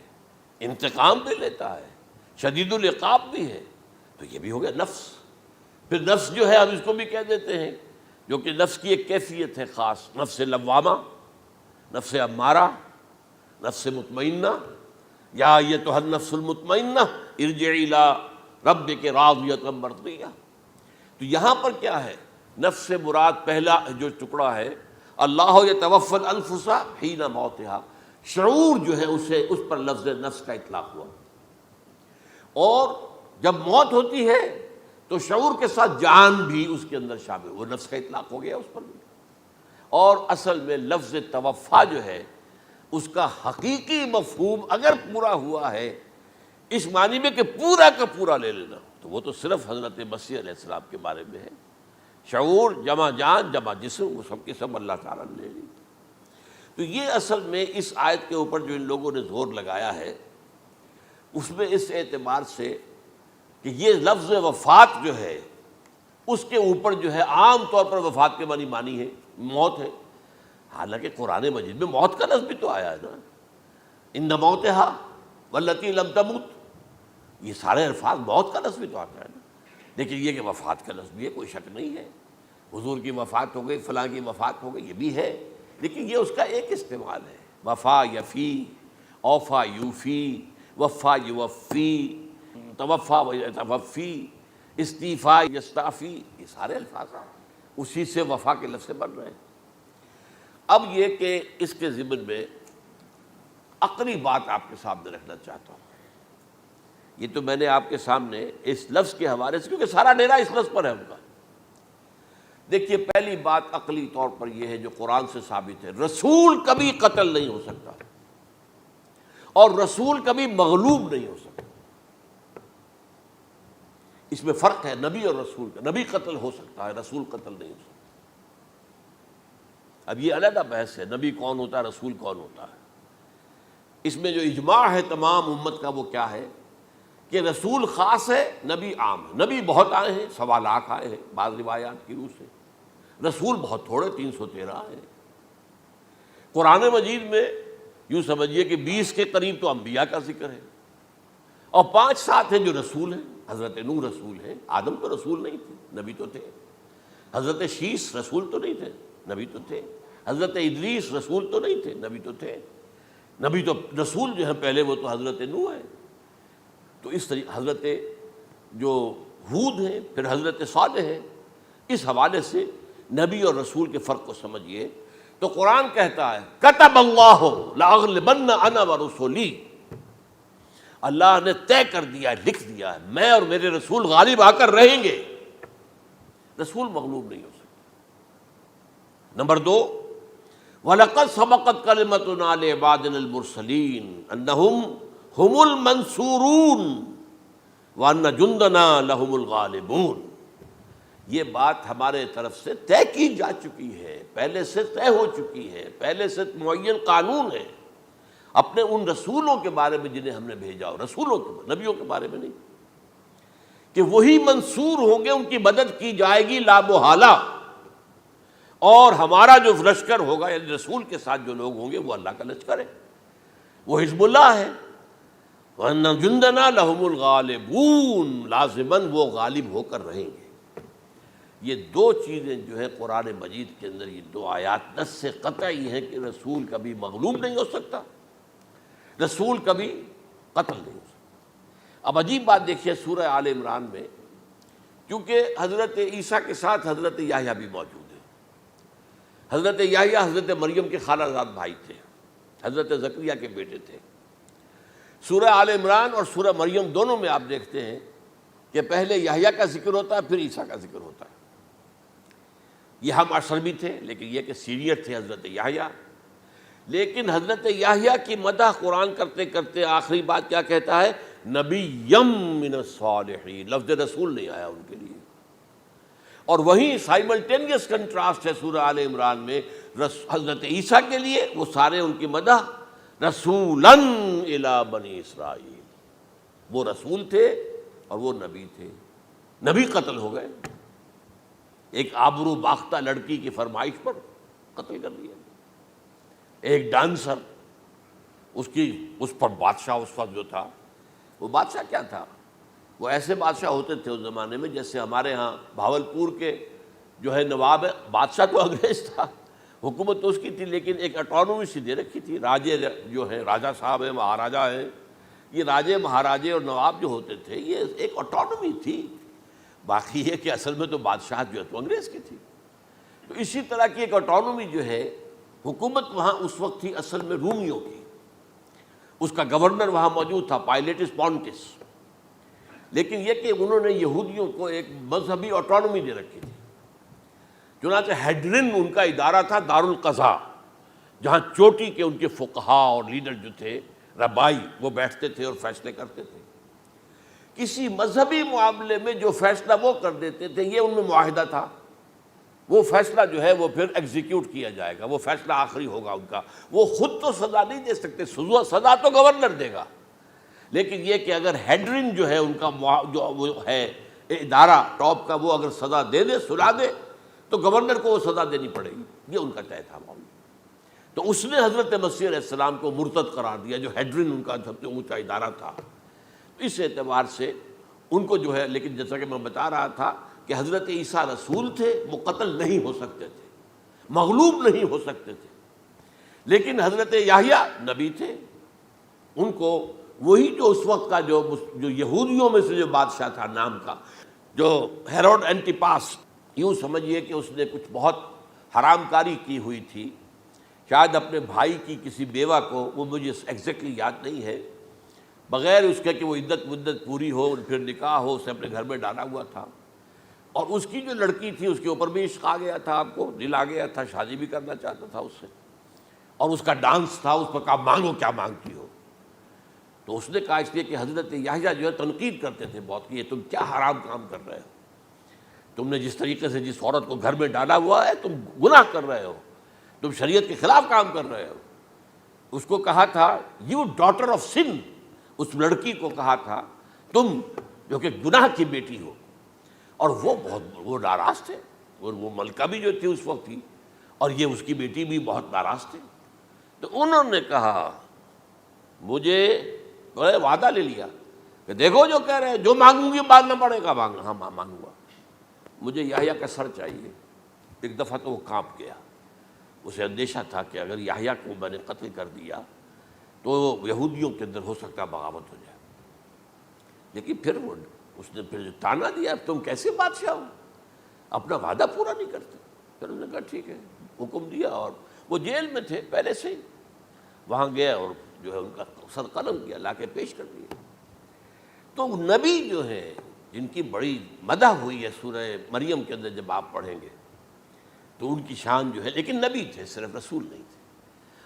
انتقام بھی لیتا ہے، شدید العقاب بھی ہے۔ تو یہ بھی ہو گیا نفس۔ پھر نفس جو ہے ہم اس کو بھی کہہ دیتے ہیں، جو کہ نفس کی ایک کیفیت ہے خاص، نفس لوامہ، نفس امارہ، نفس مطمئنہ، یا ایتھا النفس المطمئنہ ارجعی الی ربک راضیۃ مرضیہ۔ تو یہاں پر کیا ہے؟ نفس سے مراد پہلا جو ٹکڑا ہے، اللہ یتوفی الانفس حین موتہا، شعور جو ہے اس پر لفظ نفس کا اطلاق ہوا۔ اور جب موت ہوتی ہے تو شعور کے ساتھ جان بھی اس کے اندر شامل، وہ نفس کا اطلاق ہو گیا اس پر بھی۔ اور اصل میں لفظ توفا جو ہے اس کا حقیقی مفہوم اگر پورا ہوا ہے اس معنی میں کہ پورا کا پورا لے لینا، تو وہ تو صرف حضرت مسیح علیہ السلام کے بارے میں ہے۔ شعور جمع جان جمع جسم، وہ سب کے سب اللہ تعالیٰ نے لے لی۔ تو یہ اصل میں اس آیت کے اوپر جو ان لوگوں نے زور لگایا ہے، اس میں اس اعتبار سے کہ یہ لفظ وفات جو ہے اس کے اوپر جو ہے عام طور پر وفات کے معنی ہے موت ہے، حالانکہ قرآن مجید میں موت کا لفظ بھی تو آیا ہے نا، ان موتہا واللتی لم تمت، یہ سارے الفاظ موت کا لفظ بھی تو آتا ہے نا۔ لیکن یہ کہ وفات کا لفظ بھی ہے، کوئی شک نہیں ہے، حضور کی وفات ہو گئی، فلاں کی وفات ہو گئی، یہ بھی ہے، لیکن یہ اس کا ایک استعمال ہے۔ وفا یفی، اوفا یوفی، وفا یوفی، توفا و یتوفی، استیفا یستعفی، یہ سارے الفاظ اسی سے وفا کے لفظ سے بن رہے ہیں۔ اب یہ کہ اس کے ضمن میں عقلی بات آپ کے سامنے رکھنا چاہتا ہوں۔ یہ تو میں نے آپ کے سامنے اس لفظ کے حوالے سے، کیونکہ سارا ڈیرا اس لفظ پر ہے ان کا۔ دیکھیے پہلی بات عقلی طور پر یہ ہے جو قرآن سے ثابت ہے، رسول کبھی قتل نہیں ہو سکتا اور رسول کبھی مغلوب نہیں ہو سکتا۔ اس میں فرق ہے نبی اور رسول کا، نبی قتل ہو سکتا ہے، رسول قتل نہیں ہو سکتا۔ اب یہ علیحدہ بحث ہے، نبی کون ہوتا ہے، رسول کون ہوتا ہے۔ اس میں جو اجماع ہے تمام امت کا وہ کیا ہے کہ رسول خاص ہے، نبی عام ہے۔ نبی بہت آئے ہیں، 1.25 لاکھ آئے ہیں بعض روایات کی روح سے، رسول بہت تھوڑے 313 آئے ہیں۔ قرآن مجید میں یوں سمجھیے کہ 20 کے قریب تو انبیاء کا ذکر ہے، اور 5-7 ہیں جو رسول ہیں۔ حضرت نوح رسول ہیں، آدم تو رسول نہیں تھے، نبی تو تھے۔ حضرت شیس رسول تو نہیں تھے، نبی تو تھے۔ حضرت ادریس رسول تو نہیں تھے، نبی تو تھے۔ نبی تو رسول جو ہے پہلے وہ تو حضرت نوح ہے۔ تو اس طریقے حضرت جو ہود ہیں، پھر حضرت صالح ہیں۔ اس حوالے سے نبی اور رسول کے فرق کو سمجھیے تو قرآن کہتا ہے کتب اللہ لاغلبن انا ورسلی، اللہ نے طے کر دیا ہے، لکھ دیا ہے، میں اور میرے رسول غالب آ کر رہیں گے۔ رسول مغلوب نہیں ہو سکتا۔ نمبر 2، وَلَقَدْ سَبَقَتْ كَلِمَتُنَا لِعِبَادِنَا الْمُرْسَلِينَ أَنَّهُمْ هُمُ الْمَنْصُورُونَ وَأَنَّ جُنْدَنَا لَهُمُ الْغَالِبُونَ۔ یہ بات ہمارے طرف سے طے کی جا چکی ہے، پہلے سے طے ہو چکی ہے، پہلے سے معین قانون ہے اپنے ان رسولوں کے بارے میں جنہیں ہم نے بھیجا ہو، رسولوں کے، نبیوں کے بارے میں نہیں، کہ وہی منصور ہوں گے، ان کی مدد کی جائے گی لا محالہ، اور ہمارا جو لشکر ہوگا یعنی رسول کے ساتھ جو لوگ ہوں گے وہ اللہ کا لشکر ہے، وہ حزب اللہ ہے۔ وَأَنَّ جُنْدَنَا لَهُمُ الْغَالِبُونَ، لازماً وہ غالب ہو کر رہیں گے۔ یہ 2 چیزیں جو ہے قرآن مجید کے اندر، یہ 2 آیات نص سے قطعی ہیں کہ رسول کبھی مغلوب نہیں ہو سکتا، رسول کبھی قتل نہیں ہو سکتا۔ اب عجیب بات دیکھیے سورہ آل عمران میں، کیونکہ حضرت عیسیٰ کے ساتھ حضرت یحییٰ بھی موجود ہیں۔ حضرت یحییٰ حضرت مریم کے خالہ زاد بھائی تھے، حضرت زکریا کے بیٹے تھے۔ سورہ آل عمران اور سورہ مریم دونوں میں آپ دیکھتے ہیں کہ پہلے یحییٰ کا ذکر ہوتا ہے، پھر عیسیٰ کا ذکر ہوتا ہے۔ یہ ہم عصر بھی تھے، لیکن یہ کہ سینئر تھے حضرت یحییٰ۔ لیکن حضرت یحییٰ کی مدح قرآن کرتے کرتے آخری بات کیا کہتا ہے؟ نبیم من الصالحین، لفظ رسول نہیں آیا ان کے لیے۔ اور وہیں سائملٹینیس کنٹراسٹ ہے سورہ آل عمران میں حضرت عیسیٰ کے لیے، وہ سارے ان کی مدح رسولاً الی بنی اسرائیل، وہ رسول تھے اور وہ نبی تھے۔ نبی قتل ہو گئے، ایک آبرو باختہ لڑکی کی فرمائش پر قتل کر دیا۔ ایک ڈانسر، اس پر بادشاہ اس وقت جو تھا، وہ بادشاہ کیا تھا؟ وہ ایسے بادشاہ ہوتے تھے اس زمانے میں جیسے ہمارے ہاں بھاولپور کے جو ہے نواب ہے، بادشاہ تو انگریز تھا، حکومت تو اس کی تھی، لیکن ایک اٹانومی سی دے رکھی تھی۔ راجے جو ہیں، راجا صاحب ہیں، مہاراجا ہیں، یہ راجے مہاراجے اور نواب جو ہوتے تھے یہ ایک اٹانومی تھی۔ باقی یہ کہ اصل میں تو بادشاہ جو ہے تو انگریز کی تھی۔ تو اسی طرح کی ایک اٹانومی جو ہے حکومت وہاں اس وقت تھی اصل میں رومیوں کی، اس کا گورنر وہاں موجود تھا پائلیٹس پونٹس، لیکن یہ کہ انہوں نے یہودیوں کو ایک مذہبی اٹانومی دے رکھی تھی۔ چنانچہ ہیڈرن ان کا ادارہ تھا، دارالقضاء، جہاں چوٹی کے ان کے فقہاء اور لیڈر جو تھے، ربائی، وہ بیٹھتے تھے اور فیصلے کرتے تھے۔ کسی مذہبی معاملے میں جو فیصلہ وہ کر دیتے تھے یہ ان میں معاہدہ تھا، وہ فیصلہ جو ہے وہ پھر ایگزیکیوٹ کیا جائے گا، وہ فیصلہ آخری ہوگا ان کا۔ وہ خود تو سزا نہیں دے سکتے، سزا تو گورنر دے گا، لیکن یہ کہ اگر ہیڈرن جو ہے ان کا جو وہ ہے ادارہ ٹاپ کا، وہ اگر سزا دے دے، سلا دے، تو گورنر کو وہ سزا دینی پڑے گی۔ یہ ان کا طے تھا معاملہ۔ تو اس نے حضرت مسیح علیہ السلام کو مرتد قرار دیا، جو ہیڈرن ان کا سب سے اونچا ادارہ تھا۔ اس اعتبار سے ان کو جو ہے، لیکن جیسا کہ میں بتا رہا تھا کہ حضرت عیسیٰ رسول تھے، وہ قتل نہیں ہو سکتے تھے، مغلوب نہیں ہو سکتے تھے، لیکن حضرت یحییٰ نبی تھے، ان کو وہی جو اس وقت کا جو یہودیوں میں سے جو بادشاہ تھا نام کا، جو ہیروڈ اینٹیپاس، یوں سمجھیے کہ اس نے کچھ بہت حرام کاری کی ہوئی تھی، شاید اپنے بھائی کی کسی بیوہ کو، وہ مجھے ایگزیکٹلی یاد نہیں ہے، بغیر اس کے کہ وہ عدت مدت پوری ہو پھر نکاح ہو، اسے اپنے گھر میں ڈالا ہوا تھا، اور اس کی جو لڑکی تھی اس کے اوپر بھی عشق آ گیا تھا، آپ کو دل آ گیا تھا، شادی بھی کرنا چاہتا تھا اس سے، اور اس کا ڈانس تھا، اس پر کہا مانگو کیا مانگتی ہو۔ تو اس نے کہا، اس لیے کہ حضرت یحییٰ جو ہے تنقید کرتے تھے بہت کہ یہ تم کیا حرام کام کر رہے ہو، تم نے جس طریقے سے جس عورت کو گھر میں ڈالا ہوا ہے تم گناہ کر رہے ہو، تم شریعت کے خلاف کام کر رہے ہو۔ اس کو کہا تھا یو ڈاٹر آف سن، اس لڑکی کو کہا تھا تم جو کہ گناہ کی بیٹی ہو. اور وہ ناراض تھے, اور وہ ملکہ بھی جو تھی اس وقت تھی, اور یہ اس کی بیٹی بھی بہت ناراض تھے. تو انہوں نے کہا, مجھے وعدہ لے لیا کہ دیکھو جو کہہ رہے ہیں, جو مانگوں گی مانگنا پڑے گا. ہاں مانگوں گا. مجھے یحییٰ کا سر چاہیے. ایک دفعہ تو وہ کانپ گیا, اسے اندیشہ تھا کہ اگر یحییٰ کو میں نے قتل کر دیا تو یہودیوں کے اندر ہو سکتا بغاوت ہو جائے. لیکن پھر اس نے پھر تانا دیا, تم کیسے بادشاہ ہو, اپنا وعدہ پورا نہیں کرتے. پھر انہوں نے کہا ٹھیک ہے, حکم دیا. اور وہ جیل میں تھے پہلے سے ہی, وہاں گیا اور جو ہے ان کا سر قلم کیا, لا کے پیش کر دیا. تو نبی جو ہے جن کی بڑی مدح ہوئی ہے سورہ مریم کے اندر, جب آپ پڑھیں گے تو ان کی شان جو ہے, لیکن نبی تھے, صرف رسول نہیں تھے.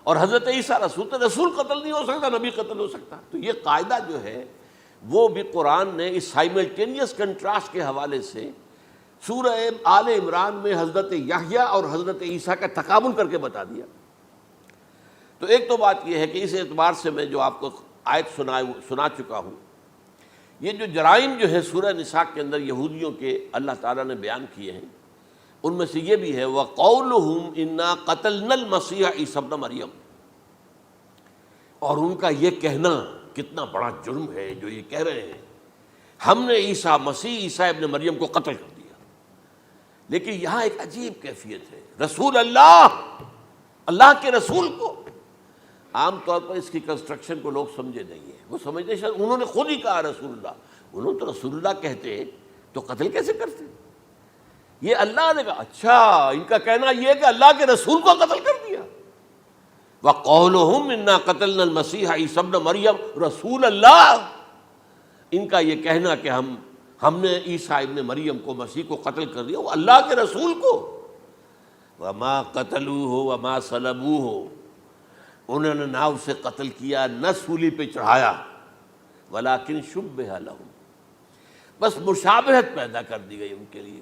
اور حضرت عیسیٰ رسول تھے, رسول قتل نہیں ہو سکتا, نبی قتل ہو سکتا. تو یہ قاعدہ جو ہے وہ بھی قرآن نے اس سائملٹینیس کنٹراسٹ کے حوالے سے سورہ آل عمران میں حضرت یحییٰ اور حضرت عیسیٰ کا تقابل کر کے بتا دیا. تو ایک تو بات یہ ہے کہ اس اعتبار سے میں جو آپ کو آیت سنا چکا ہوں, یہ جو جرائم جو ہے سورہ نساء کے اندر یہودیوں کے اللہ تعالیٰ نے بیان کیے ہیں, ان میں سے یہ بھی ہے وَقَوْلُهُمْ إِنَّا قَتَلْنَا الْمَسِيحَ عِيسَى ابْنَ مَرْيَمَ. اور ان کا یہ کہنا کتنا بڑا جرم ہے جو یہ کہہ رہے ہیں, ہم نے عیسیٰ ابن مریم کو قتل کر دیا. لیکن یہاں ایک عجیب کیفیت ہے, رسول اللہ کے رسول کو. عام طور پر اس کی کنسٹرکشن کو لوگ سمجھے نہیں ہیں, وہ سمجھتے شاید انہوں نے خود ہی کہا رسول اللہ. انہوں تو رسول اللہ کہتے تو قتل کیسے کرتے؟ یہ اللہ نے کہا. اچھا, ان کا کہنا یہ کہ اللہ کے رسول کو قتل کر دیا. وَقَوْلُهُمْ إِنَّا قَتَلْنَا الْمَسِيحَ عِيسَى ابْنَ مَرْيَمَ رسول اللہ. ان کا یہ کہنا کہ ہم نے عیسیٰ ابن مریم کو, مسیح کو قتل کر دیا, وہ اللہ کے رسول کو. وَمَا قَتَلُوهُ وَمَا صَلَبُوهُ, انہوں نے نہ اسے قتل کیا نہ سولی پہ چڑھایا. وَلَٰكِنْ شُبِّهَ لَهُمْ, بس مشابہت پیدا کر دی گئی ان کے لیے,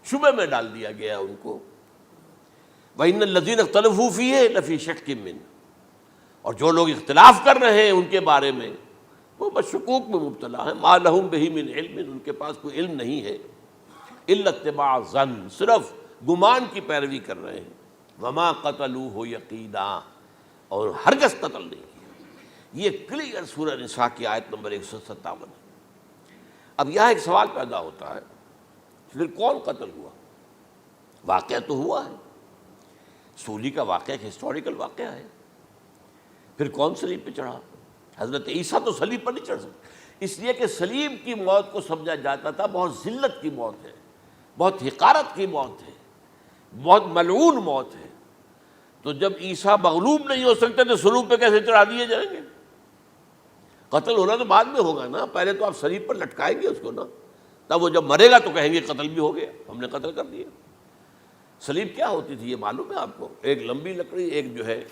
شبہ میں ڈال دیا گیا ان کو. وَإِنَّ الَّذِينَ اخْتَلَفُوا فِيهِ لَفِي شَكٍّ مِّنْهُ, اور جو لوگ اختلاف کر رہے ہیں ان کے بارے میں وہ بس شکوک میں مبتلا ہیں. مَا لَهُم بِهِ مِنْ عِلْمٍ, ان کے پاس کوئی علم نہیں ہے. إِلَّا اتِّبَاعَ الظَّنِّ, صرف گمان کی پیروی کر رہے ہیں. وَمَا قَتَلُوهُ يَقِينًا, اور ہرگز قتل نہیں کیا. یہ کلیئر سورہ نساء کی آیت نمبر 157 ہے. اب یہاں ایک سوال پیدا ہوتا ہے, پھر کون قتل ہوا؟ واقعہ تو ہوا ہے, سولی کا واقعہ ایک ہسٹوریکل واقعہ ہے. پھر کون صلیب پہ چڑھا؟ حضرت عیسیٰ تو صلیب پر نہیں چڑھ سکتے, اس لیے کہ صلیب کی موت کو سمجھا جاتا تھا بہت ذلت کی موت ہے, بہت حقارت کی موت ہے, بہت ملعون موت ہے. تو جب عیسیٰ مغلوب نہیں ہو سکتے تو صلیب پہ کیسے چڑھا دیے جائیں گے؟ قتل ہونا تو بعد میں ہوگا نا, پہلے تو آپ صلیب پر لٹکائیں گے اس کو نا, تب وہ جب مرے گا تو کہیں گے قتل بھی ہو گیا, ہم نے قتل کر دیا. صلیب کیا ہوتی تھی یہ معلوم ہے آپ کو؟ ایک لمبی لکڑی, ایک جو ہے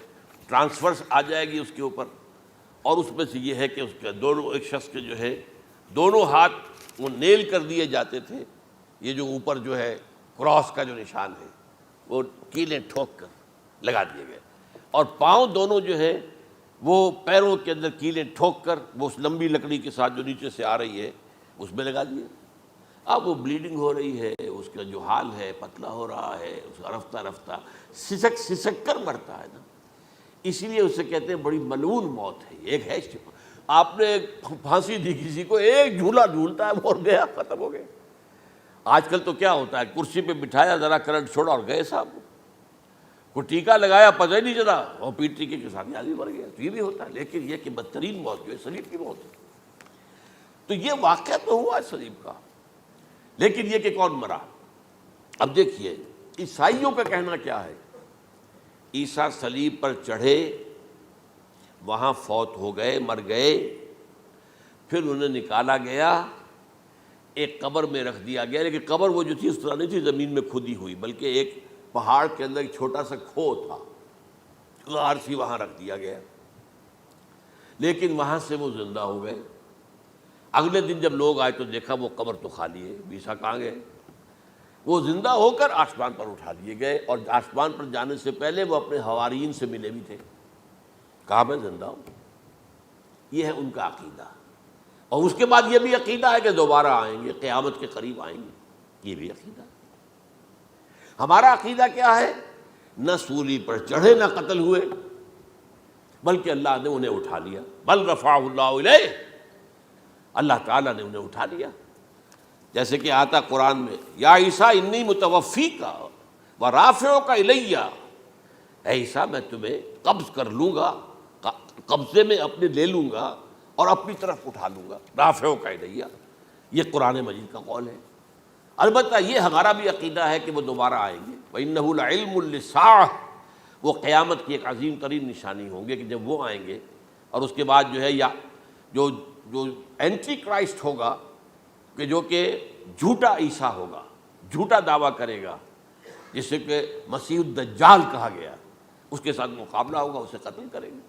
ٹرانسفرس آ جائے گی اس کے اوپر, اور اس میں سے یہ ہے کہ اس کے دونوں, ایک شخص کے جو ہے دونوں ہاتھ وہ نیل کر دیے جاتے تھے. یہ جو اوپر جو ہے کراس کا جو نشان ہے وہ کیلیں ٹھوک کر لگا دیے گئے, اور پاؤں دونوں جو ہے وہ پیروں کے اندر کیلیں ٹھوک کر وہ اس لمبی لکڑی کے ساتھ جو نیچے سے آ رہی ہے اس میں لگا دیے. اب وہ بلیڈنگ ہو رہی ہے, اس کا جو حال ہے پتلا ہو رہا ہے, اس کا رفتہ رفتہ سسک کر مرتا ہے نا, اسی لیے اسے کہتے ہیں بڑی ملعون موت ہے. ایک ہے آپ نے پھانسی دی کسی کو, ایک جھولا جھولتا ہے وہ اور گیا, ختم ہو گیا. آج کل تو کیا ہوتا ہے, کرسی پہ بٹھایا, ذرا کرنٹ چھوڑا اور گئے صاحب, کو ٹیکا لگایا پتہ ہی نہیں چلا, اور پیٹ ٹیکے کے ساتھ آدمی مر گیا. تو یہ بھی ہوتا ہے, لیکن یہ کہ بدترین موت جو ہے صلیب کی موت ہے. تو یہ واقعہ تو ہوا ہے صلیب کا, لیکن یہ کہ کون مرا؟ اب دیکھیے عیسائیوں کا کہنا کیا ہے. عیسیٰ صلیب پر چڑھے, وہاں فوت ہو گئے, مر گئے, پھر انہیں نکالا گیا, ایک قبر میں رکھ دیا گیا. لیکن قبر وہ جو تھی اس طرح نہیں تھی زمین میں کھودی ہوئی, بلکہ ایک پہاڑ کے اندر ایک چھوٹا سا کھو تھا, غار سی, وہاں رکھ دیا گیا. لیکن وہاں سے وہ زندہ ہو گئے. اگلے دن جب لوگ آئے تو دیکھا وہ قبر تو خالی ہے, عیسیٰ کہاں گئے؟ وہ زندہ ہو کر آسمان پر اٹھا دیے گئے, اور آسمان پر جانے سے پہلے وہ اپنے حواریین سے ملے بھی تھے, کہا میں زندہ ہوں. یہ ہے ان کا عقیدہ. اور اس کے بعد یہ بھی عقیدہ ہے کہ دوبارہ آئیں گے، قیامت کے قریب آئیں گے، یہ بھی عقیدہ ہے۔ ہمارا عقیدہ کیا ہے؟ نہ سولی پر چڑھے نہ قتل ہوئے، بلکہ اللہ نے انہیں اٹھا لیا، بل رفعہ اللہ الیہ، اللہ تعالیٰ نے انہیں اٹھا لیا۔ جیسے کہ آتا قرآن میں، یا عیسیٰ انی متوفیک ورافعک الیہ، اے عیسیٰ میں تمہیں قبض کر لوں گا، قبضے میں اپنے لے لوں گا اور اپنی طرف اٹھا لوں گا، رافعک الیہ، یہ قرآن مجید کا قول ہے۔ البتہ یہ ہمارا بھی عقیدہ ہے کہ وہ دوبارہ آئیں گے، وَإِنَّهُ لَعِلْمٌ لِلسَّاعَةِ، وہ قیامت کی ایک عظیم ترین نشانی ہوں گے کہ جب وہ آئیں گے، اور اس کے بعد جو ہے یا جو اینٹی کرائسٹ ہوگا کہ جو کہ جھوٹا عیسیٰ ہوگا، جھوٹا دعویٰ کرے گا، جسے کہ مسیح الدجال کہا گیا، اس کے ساتھ مقابلہ ہوگا، اسے قتل کریں گے،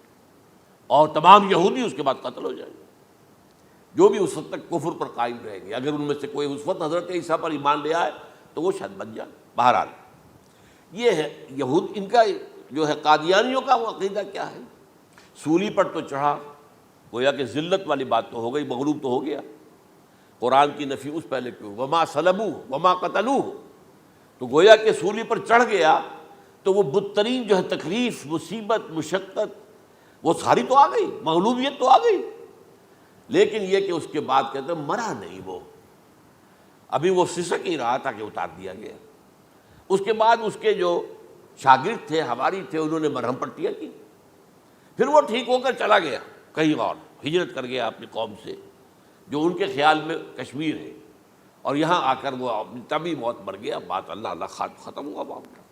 اور تمام یہودی اس کے بعد قتل ہو جائیں گے، جو بھی اس وقت تک کفر پر قائم رہیں گے۔ اگر ان میں سے کوئی اس وقت حضرت عیسیٰ پر ایمان لے آئے تو وہ شاید بن جائے۔ بہرحال یہ ہے یہود، ان کا جو ہے قادیانیوں کا وہ عقیدہ کیا ہے؟ سولی پر تو چڑھا، گویا کہ ذلت والی بات تو ہو گئی، مغلوب تو ہو گیا، قرآن کی نفی اس پہلے کیوں، وما صلبوہ وما قتلوہ، تو گویا کہ سولی پر چڑھ گیا تو وہ بدترین جو ہے تکلیف، مصیبت، مشقت وہ ساری تو آ گئی، مغلوبیت تو آ گئی، لیکن یہ کہ اس کے بعد کہتے ہیں مرا نہیں، وہ ابھی وہ سسک ہی رہا تھا کہ اتار دیا گیا۔ اس کے بعد اس کے جو شاگرد تھے، حواری تھے، انہوں نے مرہم پٹیاں کی، پھر وہ ٹھیک ہو کر چلا گیا کہیں اور، ہجرت کر گیا اپنی قوم سے جو ان کے خیال میں کشمیر ہے، اور یہاں آ کر وہ تبھی موت مر گیا، بات اللہ ختم ہوا معاملہ۔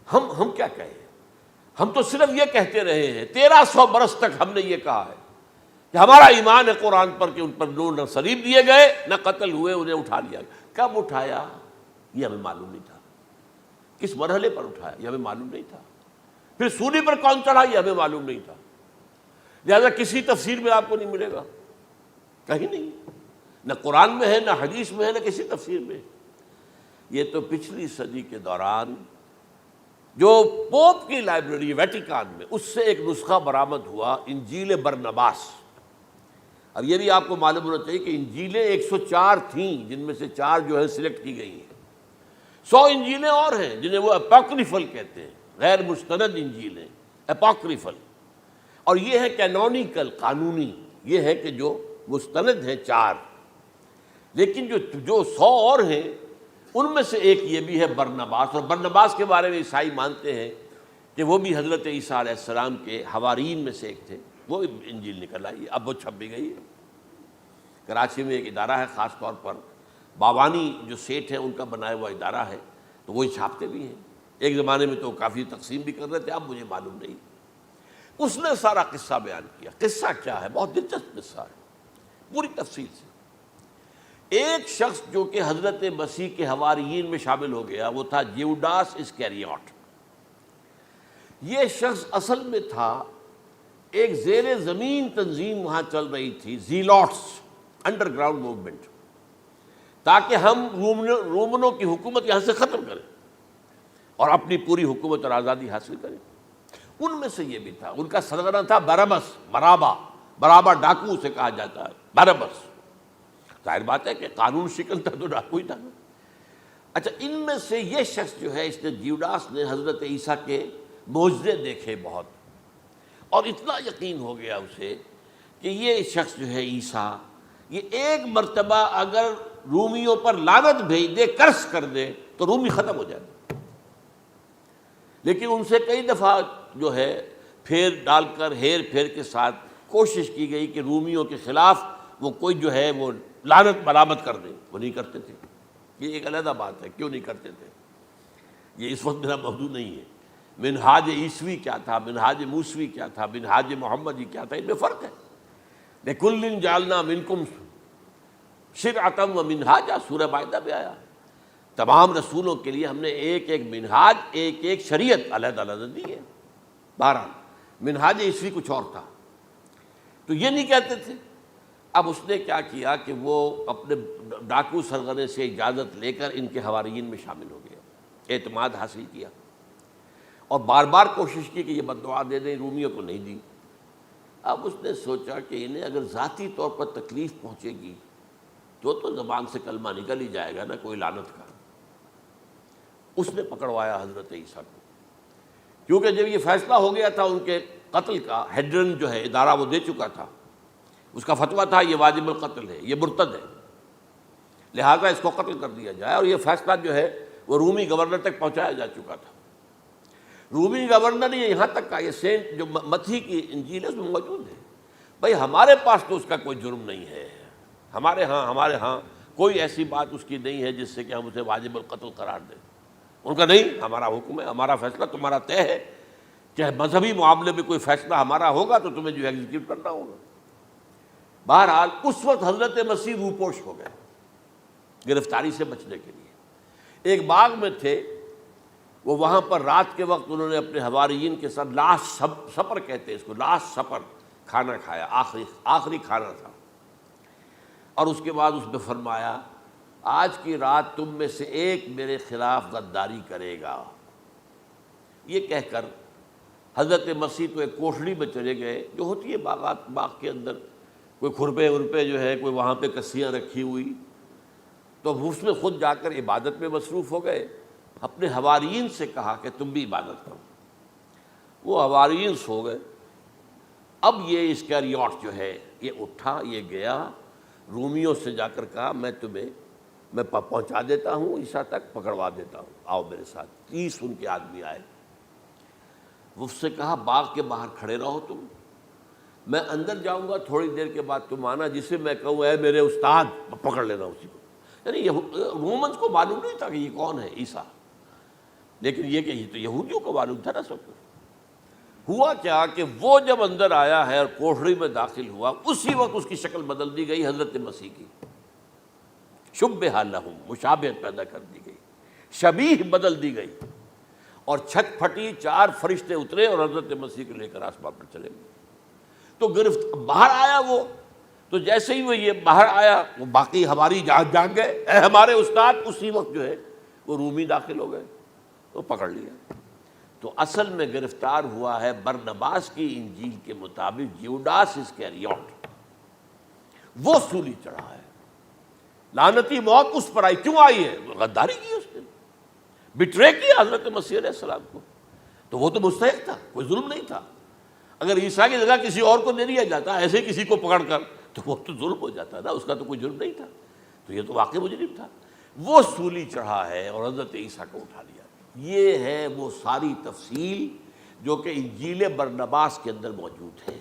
ہم کیا کہیں؟ ہم تو صرف یہ کہتے رہے ہیں، 1300 برس تک ہم نے یہ کہا ہے کہ ہمارا ایمان ہے قرآن پر کہ ان پر نہ صلیب دیے گئے نہ قتل ہوئے، انہیں اٹھا لیا گیا۔ کب اٹھایا یہ ہمیں معلوم نہیں تھا، کس مرحلے پر اٹھایا یہ ہمیں معلوم نہیں تھا، پھر سولی پر کون چڑھا یہ ہمیں معلوم نہیں تھا، لہذا کسی تفسیر میں آپ کو نہیں ملے گا، کہیں نہیں، نہ قرآن میں ہے، نہ حدیث میں ہے، نہ کسی تفسیر میں۔ یہ تو پچھلی صدی کے دوران جو پوپ کی لائبریری ویٹیکان میں، اس سے ایک نسخہ برآمد ہوا، انجیل برنباس۔ اب یہ بھی آپ کو معلوم ہونا چاہیے کہ انجیلیں 104 تھیں، جن میں سے 4 جو ہے سلیکٹ کی گئی ہیں، 100 انجیلیں اور ہیں جنہیں وہ اپوکریفل کہتے ہیں، غیر مستند انجیلیں، اپوکریفل، اور یہ ہے کینونیکل، قانونی، یہ ہے کہ جو مستند ہیں 4، لیکن جو 100 اور ہیں ان میں سے ایک یہ بھی ہے برنباس، اور برنباس کے بارے میں عیسائی مانتے ہیں کہ وہ بھی حضرت عیسیٰ علیہ السلام کے حواریین میں سے ایک تھے، وہ انجیل نکل آئی، اب وہ چھپ بھی گئی ہے۔ کراچی میں ایک ادارہ ہے خاص طور پر، باوانی جو سیٹھ ہیں ان کا بنایا ہوا ادارہ ہے، تو وہی چھاپتے بھی ہیں، ایک زمانے میں تو کافی تقسیم بھی کر رہے تھے، اب مجھے معلوم نہیں۔ اس نے سارا قصہ بیان کیا۔ قصہ کیا ہے؟ بہت دلچسپ قصہ ہے، پوری تفصیل سے۔ ایک شخص جو کہ حضرت مسیح کے حواریین میں شامل ہو گیا، وہ تھا جیوڈاس اسکیریوٹ۔ یہ شخص اصل میں تھا ایک زیر زمین تنظیم وہاں چل رہی تھی، زیلوٹس، انڈر گراؤنڈ موومنٹ، تاکہ ہم رومنوں کی حکومت یہاں سے ختم کریں اور اپنی پوری حکومت اور آزادی حاصل کریں۔ ان میں سے یہ بھی تھا، ان کا سرغنہ تھا برابس، برابا ڈاکو اسے کہا جاتا ہے، برابس۔ ظاہر بات ہے کہ قانون شکن تھا تو ڈاکو ہی تھا۔ اچھا، ان میں سے یہ شخص جو ہے، اس نے جیوڈاس نے حضرت عیسیٰ کے معجزے دیکھے بہت، اور اتنا یقین ہو گیا اسے کہ یہ شخص جو ہے عیسیٰ، یہ ایک مرتبہ اگر رومیوں پر لعنت بھیج دے، کرس کر دے، تو رومی ختم ہو جائے۔ لیکن ان سے کئی دفعہ جو ہے پھیر ڈال کر، ہیر پھیر کے ساتھ کوشش کی گئی کہ رومیوں کے خلاف وہ کوئی جو ہے وہ لعنت برآمد کر دے، وہ نہیں کرتے تھے۔ یہ ایک علیحدہ بات ہے، کیوں نہیں کرتے تھے، یہ اس وقت میرا موضوع نہیں ہے۔ منہاج عیسوی کیا تھا، منہاج موسوی کیا تھا، منہاج محمدی کیا تھا، ان میں فرق ہے۔ لِكُلٍّ جَعَلْنَا مِنْكُمْ شِرْعَةً وَمِنْہاجًا، سورہ مائدہ میں آیا، تمام رسولوں کے لیے ہم نے ایک ایک منہاج، ایک ایک شریعت علیحدہ علیحدہ دی ہے۔ بہرحال منہاج عیسوی کچھ اور تھا، تو یہ نہیں کہتے تھے۔ اب اس نے کیا کیا کہ وہ اپنے ڈاکو سرغنے سے اجازت لے کر ان کے حواریین میں شامل ہو گیا، اعتماد حاصل کیا، اور بار بار کوشش کی کہ یہ بد دعا دے دیں، رومیوں کو نہیں دی۔ اب اس نے سوچا کہ انہیں اگر ذاتی طور پر تکلیف پہنچے گی تو زبان سے کلمہ نکل ہی جائے گا نا کوئی لعنت کا. اس نے پکڑوایا حضرت عیسیٰ کو، کیونکہ جب یہ فیصلہ ہو گیا تھا ان کے قتل کا، ہیڈرن جو ہے ادارہ وہ دے چکا تھا، اس کا فتویٰ تھا یہ واجب القتل ہے، یہ مرتد ہے، لہذا اس کو قتل کر دیا جائے. اور یہ فیصلہ جو ہے وہ رومی گورنر تک پہنچایا جا چکا تھا. رومی گورنر نے یہاں تک کہا، یہ سینٹ جو متی کی انجیل ہے اس میں موجود ہے، بھائی ہمارے پاس تو اس کا کوئی جرم نہیں ہے، ہمارے ہاں کوئی ایسی بات اس کی نہیں ہے جس سے کہ ہم اسے واجب القتل قرار دیں. ان کا نہیں، ہمارا حکم ہے، ہمارا فیصلہ تمہارا طے ہے، چاہے مذہبی معاملے میں کوئی فیصلہ ہمارا ہوگا تو تمہیں جو ایگزیکیوٹ کرنا ہوگا. بہرحال اس وقت حضرت مسیح روپوش ہو گئے گرفتاری سے بچنے کے لیے. ایک باغ میں تھے وہ، وہاں پر رات کے وقت انہوں نے اپنے حواریین کے ساتھ لاسٹ سپر کہتے ہیں اس کو، لاسٹ سپر کھانا کھایا، آخری کھانا تھا. اور اس کے بعد اس نے فرمایا آج کی رات تم میں سے ایک میرے خلاف غداری کرے گا. یہ کہہ کر حضرت مسیح تو ایک کوٹھڑی میں چلے گئے جو ہوتی ہے باغ کے اندر، کوئی کھرپے ورپے جو ہے، کوئی وہاں پہ کسیاں رکھی ہوئی، تو اس میں خود جا کر عبادت میں مصروف ہو گئے. اپنے حواریین سے کہا کہ تم بھی عبادت کرو. وہ حواریین سو گئے. اب یہ اسکریوٹ جو ہے یہ اٹھا، یہ گیا رومیوں سے جا کر کہا میں پہنچا دیتا ہوں عیسیٰ تک، پکڑوا دیتا ہوں، آؤ میرے ساتھ. 30 ان کے آدمی آئے. وہ اس سے کہا باغ کے باہر کھڑے رہو تم، میں اندر جاؤں گا، تھوڑی دیر کے بعد تم آنا، جسے میں کہوں اے میرے استاد پکڑ لینا اسی کو. یعنی رومنز کو معلوم نہیں تھا کہ یہ کون ہے عیسیٰ، لیکن یہ کہ یہ تو یہودیوں کو معلوم تھا نا سب کچھ. ہوا کیا کہ وہ جب اندر آیا ہے اور کوٹھڑی میں داخل ہوا، اسی وقت اس کی شکل بدل دی گئی حضرت مسیح کی. شبہ لہم، مشابہت پیدا کر دی گئی، شبیہ بدل دی گئی، اور چھت پھٹی، 4 فرشتے اترے اور حضرت مسیح کو لے کر آسمان پر چلے گئے. تو باہر آیا وہ، تو جیسے ہی وہ یہ باہر آیا وہ باقی ہماری جان گئے اے ہمارے استاد. اسی وقت جو ہے وہ رومی داخل ہو گئے تو پکڑ لیا. تو اصل میں گرفتار ہوا ہے برنباس کی انجیل کے مطابق یوڈاس اسکریوٹ، وہ سولی چڑھا ہے. لعنتی موت اس پر آئی، کیوں آئی ہے؟ غداری کی اس نے، بٹرے کیا حضرت مسیح علیہ السلام کو. تو وہ تو مستحق تھا، کوئی ظلم نہیں تھا. اگر عیسیٰ کی جگہ کسی اور کو دے دیا جاتا ایسے کسی کو پکڑ کر تو وہ تو ظلم ہو جاتا نا، اس کا تو کوئی جرم نہیں تھا. تو یہ تو واقعی مجرم تھا. وہ سولی چڑھا ہے اور حضرت عیسیٰ کو اٹھا لیا. یہ ہے وہ ساری تفصیل جو کہ انجیل برنباس کے اندر موجود ہے.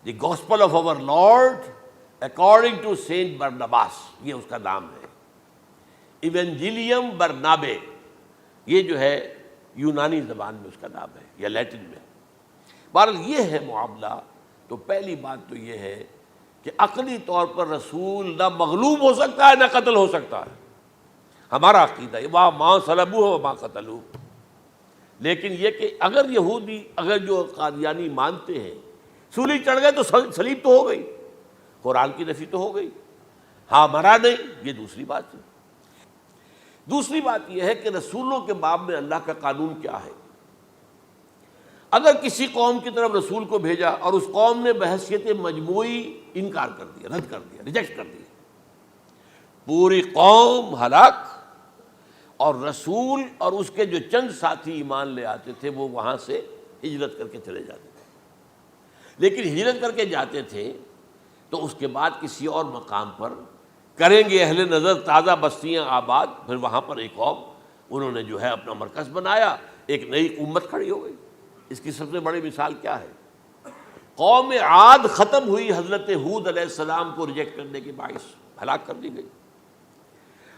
The gospel of our Lord according to Saint Barnabas, یہ اس کا نام ہے. ایونجیلیم برنابے، یہ جو ہے یونانی زبان میں اس کا نام ہے یا لیٹن میں. بہرحال یہ ہے معاملہ. تو پہلی بات تو یہ ہے کہ عقلی طور پر رسول نہ مغلوب ہو سکتا ہے نہ قتل ہو سکتا ہے. ہمارا عقیدہ ہے وہاں ماں صلبوہ و ماں قتلوہ. لیکن یہ کہ اگر یہودی، اگر جو قادیانی مانتے ہیں سولی چڑھ گئے تو صلیب تو ہو گئی، قرآن کی نفی تو ہو گئی، ہاں مرا نہیں، یہ دوسری بات ہے. دوسری بات یہ ہے کہ رسولوں کے باب میں اللہ کا قانون کیا ہے. اگر کسی قوم کی طرف رسول کو بھیجا اور اس قوم نے بحیثیت مجموعی انکار کر دیا، رد کر دیا، ریجیکٹ کر دیا، پوری قوم ہلاک، اور رسول اور اس کے جو چند ساتھی ایمان لے آتے تھے وہ وہاں سے ہجرت کر کے چلے جاتے تھے. لیکن ہجرت کر کے جاتے تھے تو اس کے بعد کسی اور مقام پر کریں گے اہل نظر تازہ بستیاں آباد. پھر وہاں پر ایک قوم انہوں نے جو ہے اپنا مرکز بنایا، ایک نئی امت کھڑی ہو گئی. اس کی سب سے بڑی مثال کیا ہے؟ قوم عاد ختم ہوئی حضرت ہود علیہ السلام کو ریجیکٹ کرنے کے باعث، ہلاک کر دی گئی.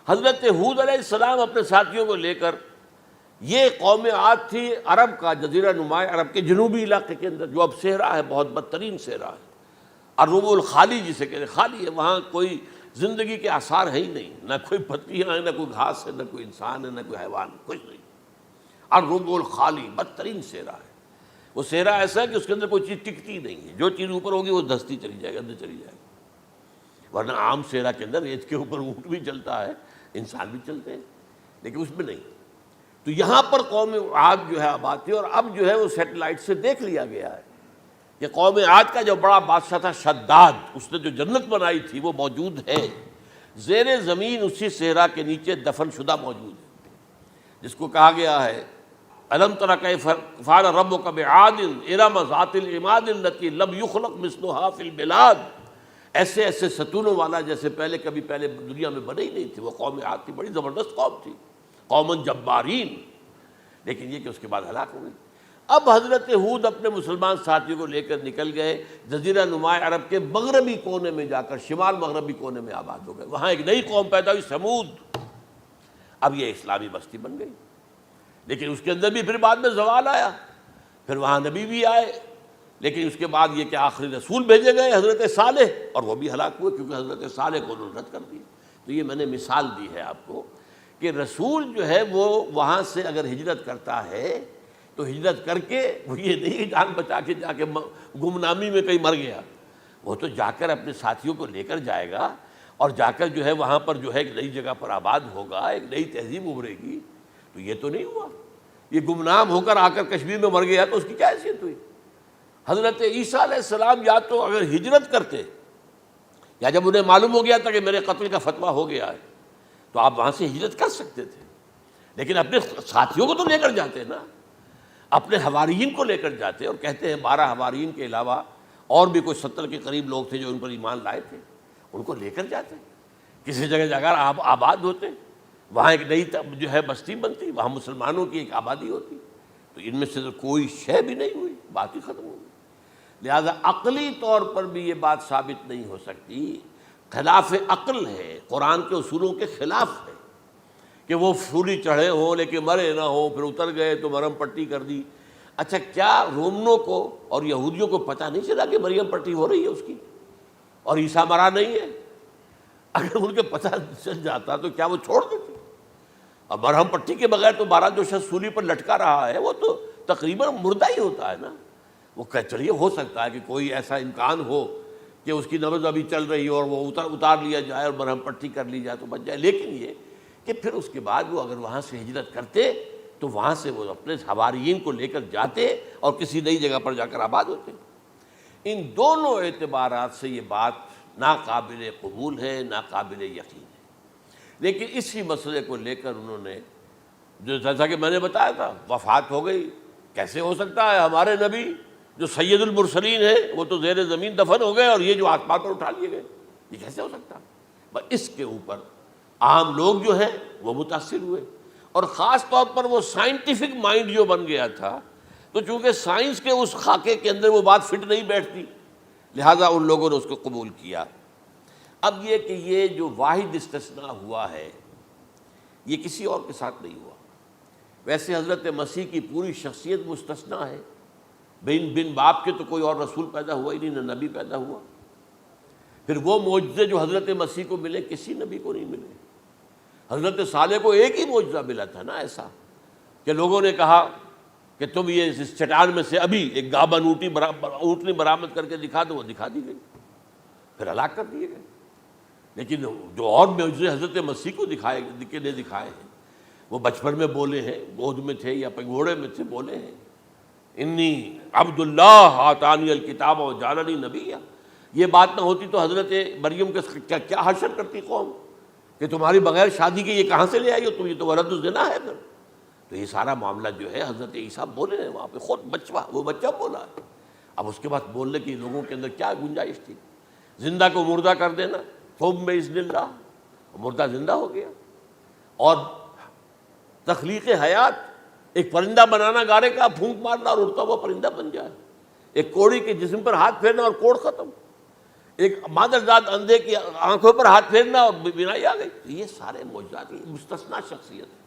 حضرت ہود علیہ السلام اپنے ساتھیوں کو لے کر، یہ قوم عاد تھی عرب کا جزیرہ نما، عرب کے جنوبی علاقے کے اندر جو اب صحرا ہے، بہت بدترین صحرا ہے، الربع الخالی جسے کہتے ہیں، خالی ہے، وہاں کوئی زندگی کے آثار ہے ہی نہیں، نہ کوئی پتیاں ہیں، نہ کوئی گھاس ہے، نہ کوئی انسان ہے، نہ کوئی حیوان، کچھ نہیں. الربع الخالی بدترین صحرا ہے. وہ صحرا ایسا ہے کہ اس کے اندر کوئی چیز ٹکتی نہیں ہے، جو چیز اوپر ہوگی وہ دھستی چلی جائے گی، اندر چلی جائے گی. ورنہ عام صحرا کے اندر ریت کے اوپر اونٹ بھی چلتا ہے، انسان بھی چلتے ہیں، لیکن اس میں نہیں. تو یہاں پر قوم عاد جو ہے آباد تھی، اور اب جو ہے وہ سیٹلائٹ سے دیکھ لیا گیا ہے کہ قوم عاد کا جو بڑا بادشاہ تھا شداد، اس نے جو جنت بنائی تھی وہ موجود ہے، زیر زمین اسی صحرا کے نیچے دفن شدہ موجود ہے، جس کو کہا گیا ہے الم تر کیف فعل ربک بعاد ارم ذات العماد التی لم یخلق مثلها فی البلاد، ایسے ایسے ستونوں والا جیسے پہلے دنیا میں بنے ہی نہیں تھے۔ وہ قوم عاد تھی، بڑی زبردست قوم تھی، قوم جبارین، لیکن یہ کہ اس کے بعد ہلاک ہو گئی۔ اب حضرت ہود اپنے مسلمان ساتھیوں کو لے کر نکل گئے، جزیرہ نما عرب کے مغربی کونے میں جا کر شمال مغربی کونے میں آباد ہو گئے، وہاں ایک نئی قوم پیدا ہوئی سمود۔ اب یہ اسلامی بستی بن گئی، لیکن اس کے اندر بھی پھر بعد میں زوال آیا، پھر وہاں نبی بھی آئے، لیکن اس کے بعد یہ کہ آخری رسول بھیجے گئے حضرت صالح، اور وہ بھی ہلاک ہوئے کیونکہ حضرت صالح کو انہوں نے رد کر دیا۔ تو یہ میں نے مثال دی ہے آپ کو کہ رسول جو ہے وہ وہاں سے اگر ہجرت کرتا ہے تو ہجرت کر کے وہ یہ نہیں جان بچا کے جا کے گمنامی میں کہیں مر گیا، وہ تو جا کر اپنے ساتھیوں کو لے کر جائے گا، اور جا کر جو ہے وہاں پر جو ہے ایک نئی جگہ پر آباد ہوگا، ایک نئی تہذیب ابھرے گی۔ تو یہ تو نہیں ہوا، یہ گمنام ہو کر آ کر کشمیر میں مر گیا تو اس کی کیا حیثیت ہوئی؟ حضرت عیسیٰ علیہ السلام یا تو اگر ہجرت کرتے، یا جب انہیں معلوم ہو گیا تھا کہ میرے قتل کا فتویٰ ہو گیا ہے، تو آپ وہاں سے ہجرت کر سکتے تھے، لیکن اپنے ساتھیوں کو تو لے کر جاتے نا، اپنے حواریین کو لے کر جاتے، اور کہتے ہیں 12 حواریین کے علاوہ اور بھی کوئی 70 کے قریب لوگ تھے جو ان پر ایمان لائے تھے، ان کو لے کر جاتے، کسی جگہ جا کر آباد ہوتے، وہاں ایک نئی جو ہے بستی بنتی، وہاں مسلمانوں کی ایک آبادی ہوتی۔ تو ان میں سے تو کوئی شے بھی نہیں ہوئی، بات ہی ختم ہو گئی۔ لہذا عقلی طور پر بھی یہ بات ثابت نہیں ہو سکتی، خلاف عقل ہے، قرآن کے اصولوں کے خلاف ہے کہ وہ سولی چڑھے ہوں لیکن مرے نہ ہوں، پھر اتر گئے تو مرہم پٹی کر دی۔ اچھا، کیا رومنوں کو اور یہودیوں کو پتہ نہیں چلا کہ مریم پٹی ہو رہی ہے اس کی اور عیسیٰ مرا نہیں ہے؟ اگر ان کے پتہ چل جاتا تو کیا وہ چھوڑ دیتے؟ اب مرہم پٹی کے بغیر تو 12 جو شخص سولی پر لٹکا رہا ہے وہ تو تقریباً مردہ ہی ہوتا ہے نا۔ وہ چلیے ہو سکتا ہے کہ کوئی ایسا امکان ہو کہ اس کی نبض ابھی چل رہی ہو اور وہ اتار لیا جائے اور مرہم پٹی کر لی جائے تو بچ جائے، لیکن یہ کہ پھر اس کے بعد وہ اگر وہاں سے ہجرت کرتے تو وہاں سے وہ اپنے حواریین کو لے کر جاتے اور کسی نئی جگہ پر جا کر آباد ہوتے۔ ان دونوں اعتبارات سے یہ بات ناقابل قبول ہے، ناقابل یقین ہے۔ لیکن اسی مسئلے کو لے کر انہوں نے، جو جیسا کہ میں نے بتایا تھا، وفات ہو گئی، کیسے ہو سکتا ہے ہمارے نبی جو سید المرسلین ہے وہ تو زیر زمین دفن ہو گئے اور یہ جو آسمان پر اٹھا لیے گئے، یہ کیسے ہو سکتا؟ بس اس کے اوپر عام لوگ جو ہیں وہ متاثر ہوئے، اور خاص طور پر وہ سائنٹیفک مائنڈ جو بن گیا تھا، تو چونکہ سائنس کے اس خاکے کے اندر وہ بات فٹ نہیں بیٹھتی، لہٰذا ان لوگوں نے اس کو قبول کیا۔ اب یہ کہ یہ جو واحد استثناء ہوا ہے یہ کسی اور کے ساتھ نہیں ہوا۔ ویسے حضرت مسیح کی پوری شخصیت مستثنیٰ ہے، بن باپ کے تو کوئی اور رسول پیدا ہوا ہی نہیں، نہ نبی پیدا ہوا۔ پھر وہ معجزے جو حضرت مسیح کو ملے کسی نبی کو نہیں ملے۔ حضرت صالح کو ایک ہی معجزہ ملا تھا نا ایسا کہ لوگوں نے کہا کہ تم یہ اس چٹان میں سے ابھی ایک گابن اونٹنی برآمد کر کے دکھا دو، وہ دکھا دی گئی، پھر ہلاک کر دیے گئے۔ لیکن جو اور معجزے حضرت مسیح کو دکھائے ہیں وہ بچپن میں بولے ہیں، گود میں تھے یا پگھوڑے میں تھے، بولے ہیں انی عبداللہ آتانی الکتاب و جعلنی نبیہ۔ یہ بات نہ ہوتی تو حضرت مریم کے کیا حشر کرتی قوم کہ تمہاری بغیر شادی کے یہ کہاں سے لے آئی ہو تم، یہ تو ولد الزنا ہے پھر۔ تو یہ سارا معاملہ جو ہے حضرت عیسیٰ بولے ہیں وہاں پہ، خود وہ بچہ بولا ہے۔ اب اس کے بعد بولنے کی لوگوں کے اندر کیا گنجائش تھی؟ زندہ کو مردہ کر دینا، ثم باذن اللہ، مردہ زندہ ہو گیا۔ اور تخلیق حیات، ایک پرندہ بنانا گارے کا، پھونک مارنا اور اڑتا ہوا پرندہ بن جائے، ایک کوڑی کے جسم پر ہاتھ پھیرنا اور کوڑ ختم، ایک مادرزاد اندھے کی آنکھوں پر ہاتھ پھیرنا اور بینائی آ گئی۔ یہ سارے معجزات مستثنیٰ شخصیت ہے۔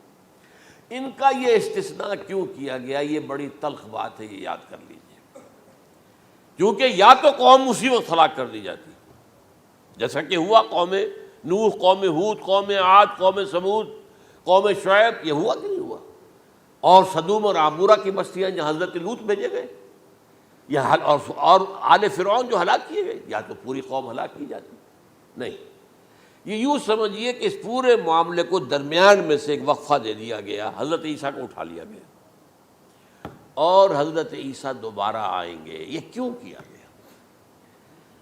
ان کا یہ استثناء کیوں کیا گیا، یہ بڑی تلخ بات ہے، یہ یاد کر لیجیے، کیونکہ یا تو قوم اسی وقت ہلاک کر دی جاتی جیسا کہ ہوا قوم نوح، قوم ہود، قوم عاد، قوم سمود، قوم شعیب، یہ ہوا کہ نہیں ہوا؟ اور سدوم اور عمورہ کی بستیاں جہاں حضرت لوط بھیجے گئے، اور آل فرعون جو ہلاک کیے گئے، یا تو پوری قوم ہلاک کی جاتی؟ نہیں، یہ یوں سمجھیے کہ اس پورے معاملے کو درمیان میں سے ایک وقفہ دے دیا گیا، حضرت عیسیٰ کو اٹھا لیا گیا۔ اور حضرت عیسیٰ دوبارہ آئیں گے۔ یہ کیوں کیا گیا؟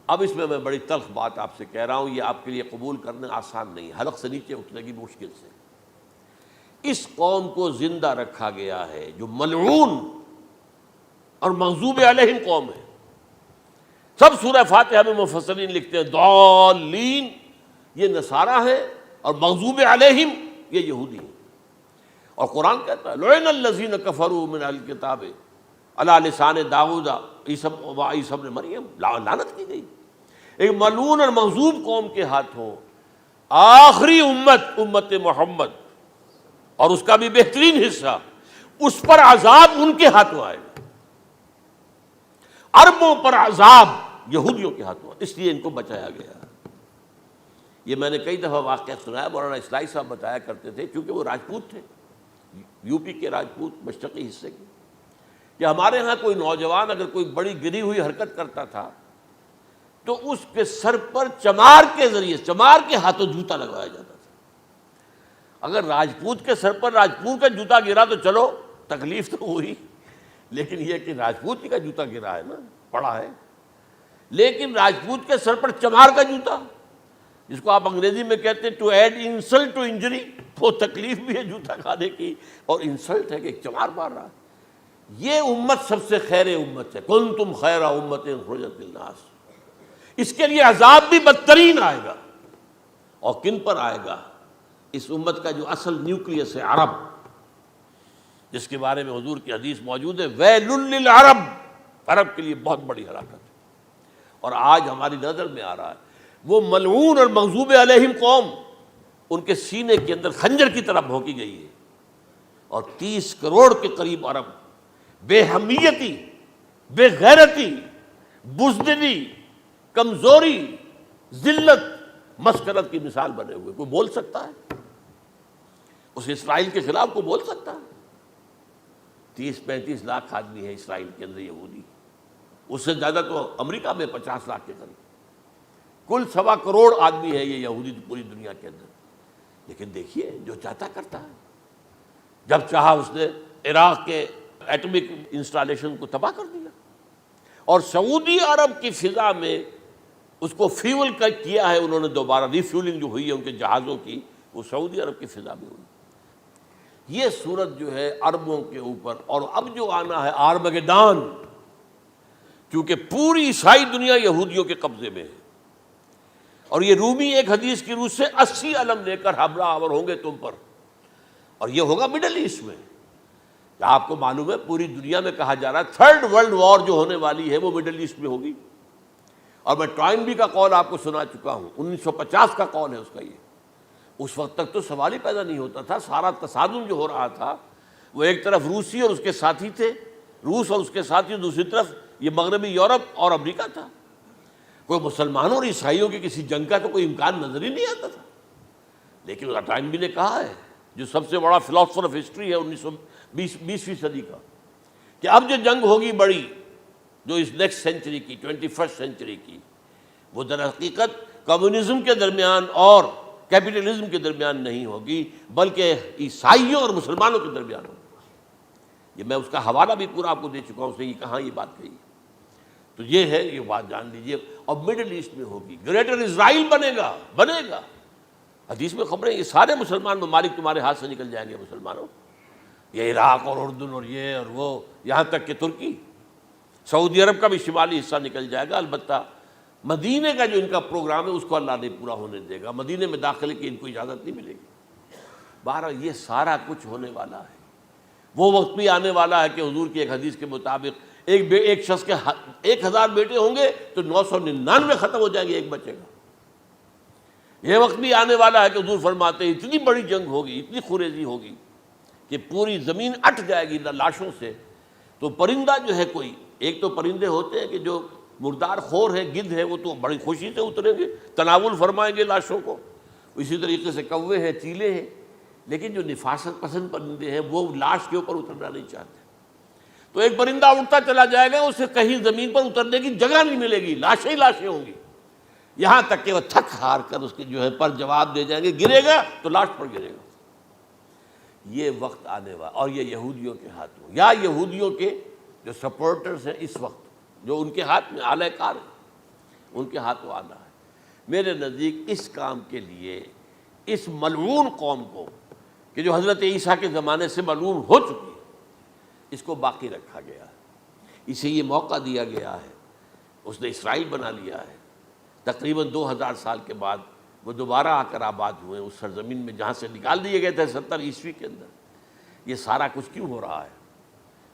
اب اس میں بڑی تلخ بات آپ سے کہہ رہا ہوں، یہ آپ کے لیے قبول کرنا آسان نہیں، حلق سے نیچے اٹھنے کی مشکل سے۔ اس قوم کو زندہ رکھا گیا ہے جو ملعون اور مغضوب علیہم قوم ہے۔ سب سورہ فاتحہ میں مفسرین لکھتے ہیں ضالین، یہ نصارہ ہیں، اور مغضوب علیہم یہ یہودی ہیں۔ اور قرآن کہتا ہے لعن الذین کفروا من اہل الکتاب علی لسان داؤد وعیسی ابن مریم، لعنت کی گئی ایک ملعون اور مغضوب قوم کے ہاتھوں آخری امت محمد، اور اس کا بھی بہترین حصہ، اس پر عذاب ان کے ہاتھوں آئے گا۔ عربوں پر عذاب یہودیوں کے ہاتھوں، اس لیے ان کو بچایا گیا۔ یہ میں نے کئی دفعہ واقعہ سنایا، مولانا اصلاحی صاحب بتایا کرتے تھے، کیونکہ وہ راجپوت تھے، یو پی کے راجپوت مشرقی حصے کے، کہ ہمارے ہاں کوئی نوجوان اگر کوئی بڑی گری ہوئی حرکت کرتا تھا تو اس کے سر پر چمار کے ذریعے، چمار کے ہاتھوں جوتا لگوایا جاتا تھا۔ اگر راجپوت کے سر پر راجپوت کا جوتا گرا تو چلو تکلیف تو ہوئی، لیکن یہ کہ راجپوت کا جوتا گرا ہے نا، پڑا ہے، لیکن راجپوت کے سر پر چمار کا جوتا، جس کو آپ انگریزی میں کہتے ہیں to add insult to injury, وہ تکلیف بھی ہے جوتا کھانے کی، اور انسلٹ ہے کہ ایک چمار مار رہا ہے۔ یہ امت سب سے خیر امت ہے، کنتم خیر امت اخرجت للناس۔ اس کے لیے عذاب بھی بدترین آئے گا، اور کن پر آئے گا؟ اس امت کا جو اصل نیوکلیس ہے عرب، جس کے بارے میں حضور کی حدیث موجود ہے ویل للعرب، عرب کے لیے بہت بڑی ہلاکت ہے۔ اور آج ہماری نظر میں آ رہا ہے وہ ملعون اور مغضوب علیہم قوم ان کے سینے کے اندر خنجر کی طرح بھونکی گئی ہے، اور 30 کروڑ کے قریب عرب بے حمیتی، بے غیرتی، بزدلی، کمزوری، ذلت، مسکرت کی مثال بنے ہوئے۔ کوئی بول سکتا ہے اس اسرائیل کے خلاف؟ کوئی بول سکتا ہے؟ 30-35 لاکھ آدمی ہے اسرائیل کے اندر یہودی، اس سے زیادہ تو امریکہ میں 50 لاکھ کے قریب، کل 1.25 کروڑ آدمی ہے یہ یہودی پوری دنیا کے اندر۔ لیکن دیکھیے جو چاہتا کرتا ہے، جب چاہا اس نے عراق کے ایٹمک انسٹالیشن کو تباہ کر دیا، اور سعودی عرب کی فضا میں اس کو فیول کیا ہے انہوں نے، دوبارہ ری فیولنگ جو ہوئی ہے ان کے جہازوں کی، وہ سعودی عرب کی فضا میں ہوئی۔ یہ صورت جو ہے عربوں کے اوپر، اور اب جو آنا ہے آرمگیدان، کیونکہ پوری عیسائی دنیا یہودیوں کے قبضے میں ہے، اور یہ رومی ایک حدیث کی روح سے 80 علم لے کر حملہ آور ہوں گے تم پر، اور یہ ہوگا مڈل ایسٹ میں۔ آپ کو معلوم ہے پوری دنیا میں کہا جا رہا ہے 3rd ورلڈ وار جو ہونے والی ہے وہ مڈل ایسٹ میں ہوگی، اور میں ٹوائنبی کا قول آپ کو سنا چکا ہوں، 1950 کا قول ہے اس کا۔ یہ اس وقت تک تو سوال ہی پیدا نہیں ہوتا تھا، سارا تصادم جو ہو رہا تھا وہ ایک طرف روسی اور اس کے ساتھی تھے، روس اور اس کے ساتھی، دوسری طرف یہ مغربی یورپ اور امریکہ تھا۔ کوئی مسلمانوں اور عیسائیوں کی کسی جنگ کا تو کوئی امکان نظر ہی نہیں آتا تھا۔ لیکن ٹائنبی نے کہا ہے، جو سب سے بڑا فلاسفر آف ہسٹری ہے 20ویں صدی کا، کہ اب جو جنگ ہوگی بڑی، جو اس نیکسٹ سینچری کی، 21st سینچری کی، وہ در حقیقت کمیونزم کے درمیان اور کیپٹلزم کے درمیان نہیں ہوگی، بلکہ عیسائیوں اور مسلمانوں کے درمیان ہوگی۔ یہ میں اس کا حوالہ بھی پورا آپ کو دے چکا ہوں، اس نے یہ کہاں یہ بات کہی۔ تو یہ ہے، یہ بات جان لیجئے، اور مڈل ایسٹ میں ہوگی، گریٹر اسرائیل بنے گا۔ حدیث میں خبریں، یہ سارے مسلمان ممالک تمہارے ہاتھ سے نکل جائیں گے مسلمانوں، یہ عراق اور اردن اور یہ اور وہ، یہاں تک کہ ترکی، سعودی عرب کا بھی شمالی حصہ نکل جائے گا۔ البتہ مدینے کا جو ان کا پروگرام ہے اس کو اللہ نہیں پورا ہونے دے گا، مدینے میں داخلے کی ان کو اجازت نہیں ملے گی۔ بہرحال یہ سارا کچھ ہونے والا ہے۔ وہ وقت بھی آنے والا ہے کہ حضور کی ایک حدیث کے مطابق ایک شخص کے 1000 بیٹے ہوں گے تو 999 ختم ہو جائیں گے، ایک بچے گا۔ یہ وقت بھی آنے والا ہے کہ حضور فرماتے ہیں اتنی بڑی جنگ ہوگی، اتنی خوریزی ہوگی کہ پوری زمین اٹ جائے گی لاشوں سے۔ تو پرندہ جو ہے، کوئی ایک تو پرندے ہوتے ہیں کہ جو مردار خور ہے، گدھ ہے، وہ تو بڑی خوشی سے اتریں گے، تناول فرمائیں گے لاشوں کو۔ اسی طریقے سے کوے ہیں، چیلے ہیں، لیکن جو نفاست پسند پرندے ہیں وہ لاش کے اوپر اترنا نہیں چاہتے۔ تو ایک پرندہ اڑتا چلا جائے گا، اسے کہیں زمین پر اترنے کی جگہ نہیں ملے گی، لاشیں ہی لاشیں ہوں گی، یہاں تک کہ وہ تھک ہار کر اس کے جو ہے پر جواب دے جائیں گے، گرے گا تو لاش پر گرے گا۔ یہ وقت آنے والا، اور یہ یہودیوں کے ہاتھوں، یا یہودیوں کے جو سپورٹرز ہیں اس وقت، جو ان کے ہاتھ میں اعلی کار ہیں، ان کے ہاتھوں آنا ہے۔ میرے نزدیک اس کام کے لیے اس ملعون قوم کو، کہ جو حضرت عیسیٰ کے زمانے سے ملعون ہو چکی ہے، اس کو باقی رکھا گیا ہے، اسے یہ موقع دیا گیا ہے، اس نے اسرائیل بنا لیا ہے۔ تقریباً 2000 سال کے بعد وہ دوبارہ آ کر آباد ہوئے اس سرزمین میں جہاں سے نکال دیے گئے تھے 70 عیسوی کے اندر۔ یہ سارا کچھ کیوں ہو رہا ہے؟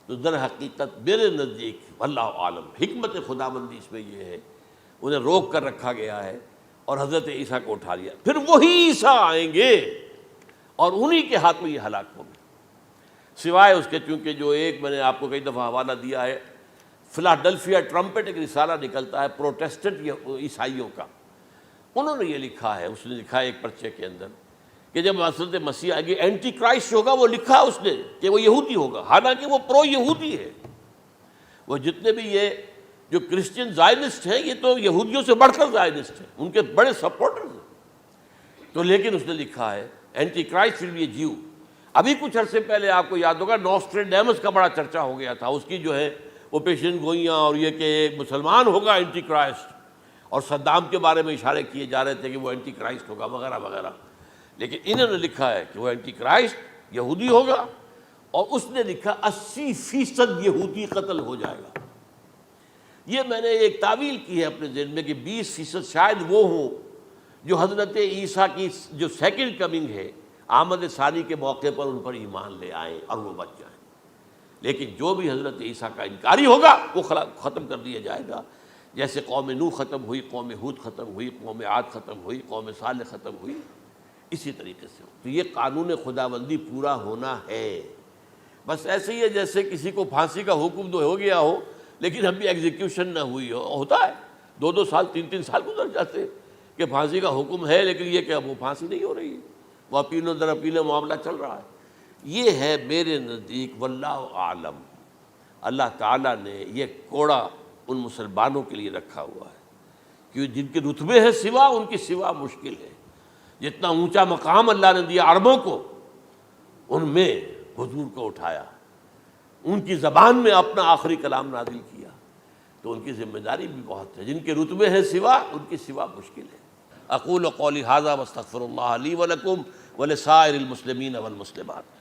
تو در حقیقت میرے نزدیک واللہ عالم حکمت خداوندی اس میں یہ ہے، انہیں روک کر رکھا گیا ہے اور حضرت عیسیٰ کو اٹھا لیا، پھر وہی عیسیٰ آئیں گے اور انہی کے ہاتھ میں یہ ہلاک ہوں گے۔ سوائے اس کے، چونکہ جو ایک میں نے آپ کو کئی دفعہ حوالہ دیا ہے، فلاڈلفیا ٹرمپٹ ایک رسالہ نکلتا ہے پروٹیسٹنٹ عیسائیوں کا، انہوں نے یہ لکھا ہے، اس نے لکھا ہے ایک پرچے کے اندر کہ جب حضرت مسیح آئے گی اینٹی کرائسٹ ہوگا، وہ لکھا اس نے کہ وہ یہودی ہوگا، حالانکہ وہ پرو یہودی ہے۔ وہ جتنے بھی یہ جو کرسچن زائنسٹ ہیں، یہ تو یہودیوں سے بڑھ کر زائنسٹ ہیں، ان کے بڑے سپورٹرز ہیں۔ تو لیکن اس نے لکھا ہے اینٹی کرائسٹ ول بی اے جیو۔ ابھی کچھ عرصے پہلے آپ کو یاد ہوگا نوسٹریڈیمس کا بڑا چرچا ہو گیا تھا، اس کی جو ہے وہ پیشن گوئیاں، اور یہ کہ ایک مسلمان ہوگا اینٹی کرائسٹ، اور صدام کے بارے میں اشارے کیے جا رہے تھے کہ وہ اینٹی کرائسٹ ہوگا وغیرہ وغیرہ۔ لیکن انہوں نے لکھا ہے کہ وہ اینٹی کرائسٹ یہودی ہوگا، اور اس نے لکھا 80% یہودی قتل ہو جائے گا۔ یہ میں نے ایک تعویل کی ہے اپنے ذہن میں کہ 20% شاید وہ ہوں جو حضرت عیسیٰ کی جو سیکنڈ کمنگ ہے، آمد ثانی کے موقع پر ان پر ایمان لے آئیں اور وہ بچ جائیں۔ لیکن جو بھی حضرت عیسیٰ کا انکاری ہوگا وہ ختم کر دیا جائے گا، جیسے قوم نوح ختم ہوئی، قوم ہود ختم ہوئی، قوم عاد ختم ہوئی، قوم صالح ختم ہوئی، اسی طریقے سے تو یہ قانون خداوندی پورا ہونا ہے۔ بس ایسے ہی ہے جیسے کسی کو پھانسی کا حکم تو ہو گیا ہو لیکن ابھی ایگزیکیوشن نہ ہوئی ہو، ہوتا ہے 2 سال 3 سال گزر جاتے کہ پھانسی کا حکم ہے لیکن یہ کہ اب وہ پھانسی نہیں ہو رہی ہے، وہ اپیلوں در اپیلوں معاملہ چل رہا ہے۔ یہ ہے میرے نزدیک واللہ عالم، اللہ تعالیٰ نے یہ کوڑا ان مسلمانوں کے لیے رکھا ہوا ہے کہ جن کے رتبے ہیں سوا، ان کی سوا مشکل ہے۔ جتنا اونچا مقام اللہ نے دیا عربوں کو، ان میں حضور کو اٹھایا، ان کی زبان میں اپنا آخری کلام نازل کیا، تو ان کی ذمہ داری بھی بہت ہے۔ جن کے رتبے ہیں سوا، ان کی سوا مشکل ہے۔ اقول قولی ھذا واستغفر اللہ لی ولکم ولسائر المسلمین والمسلمات۔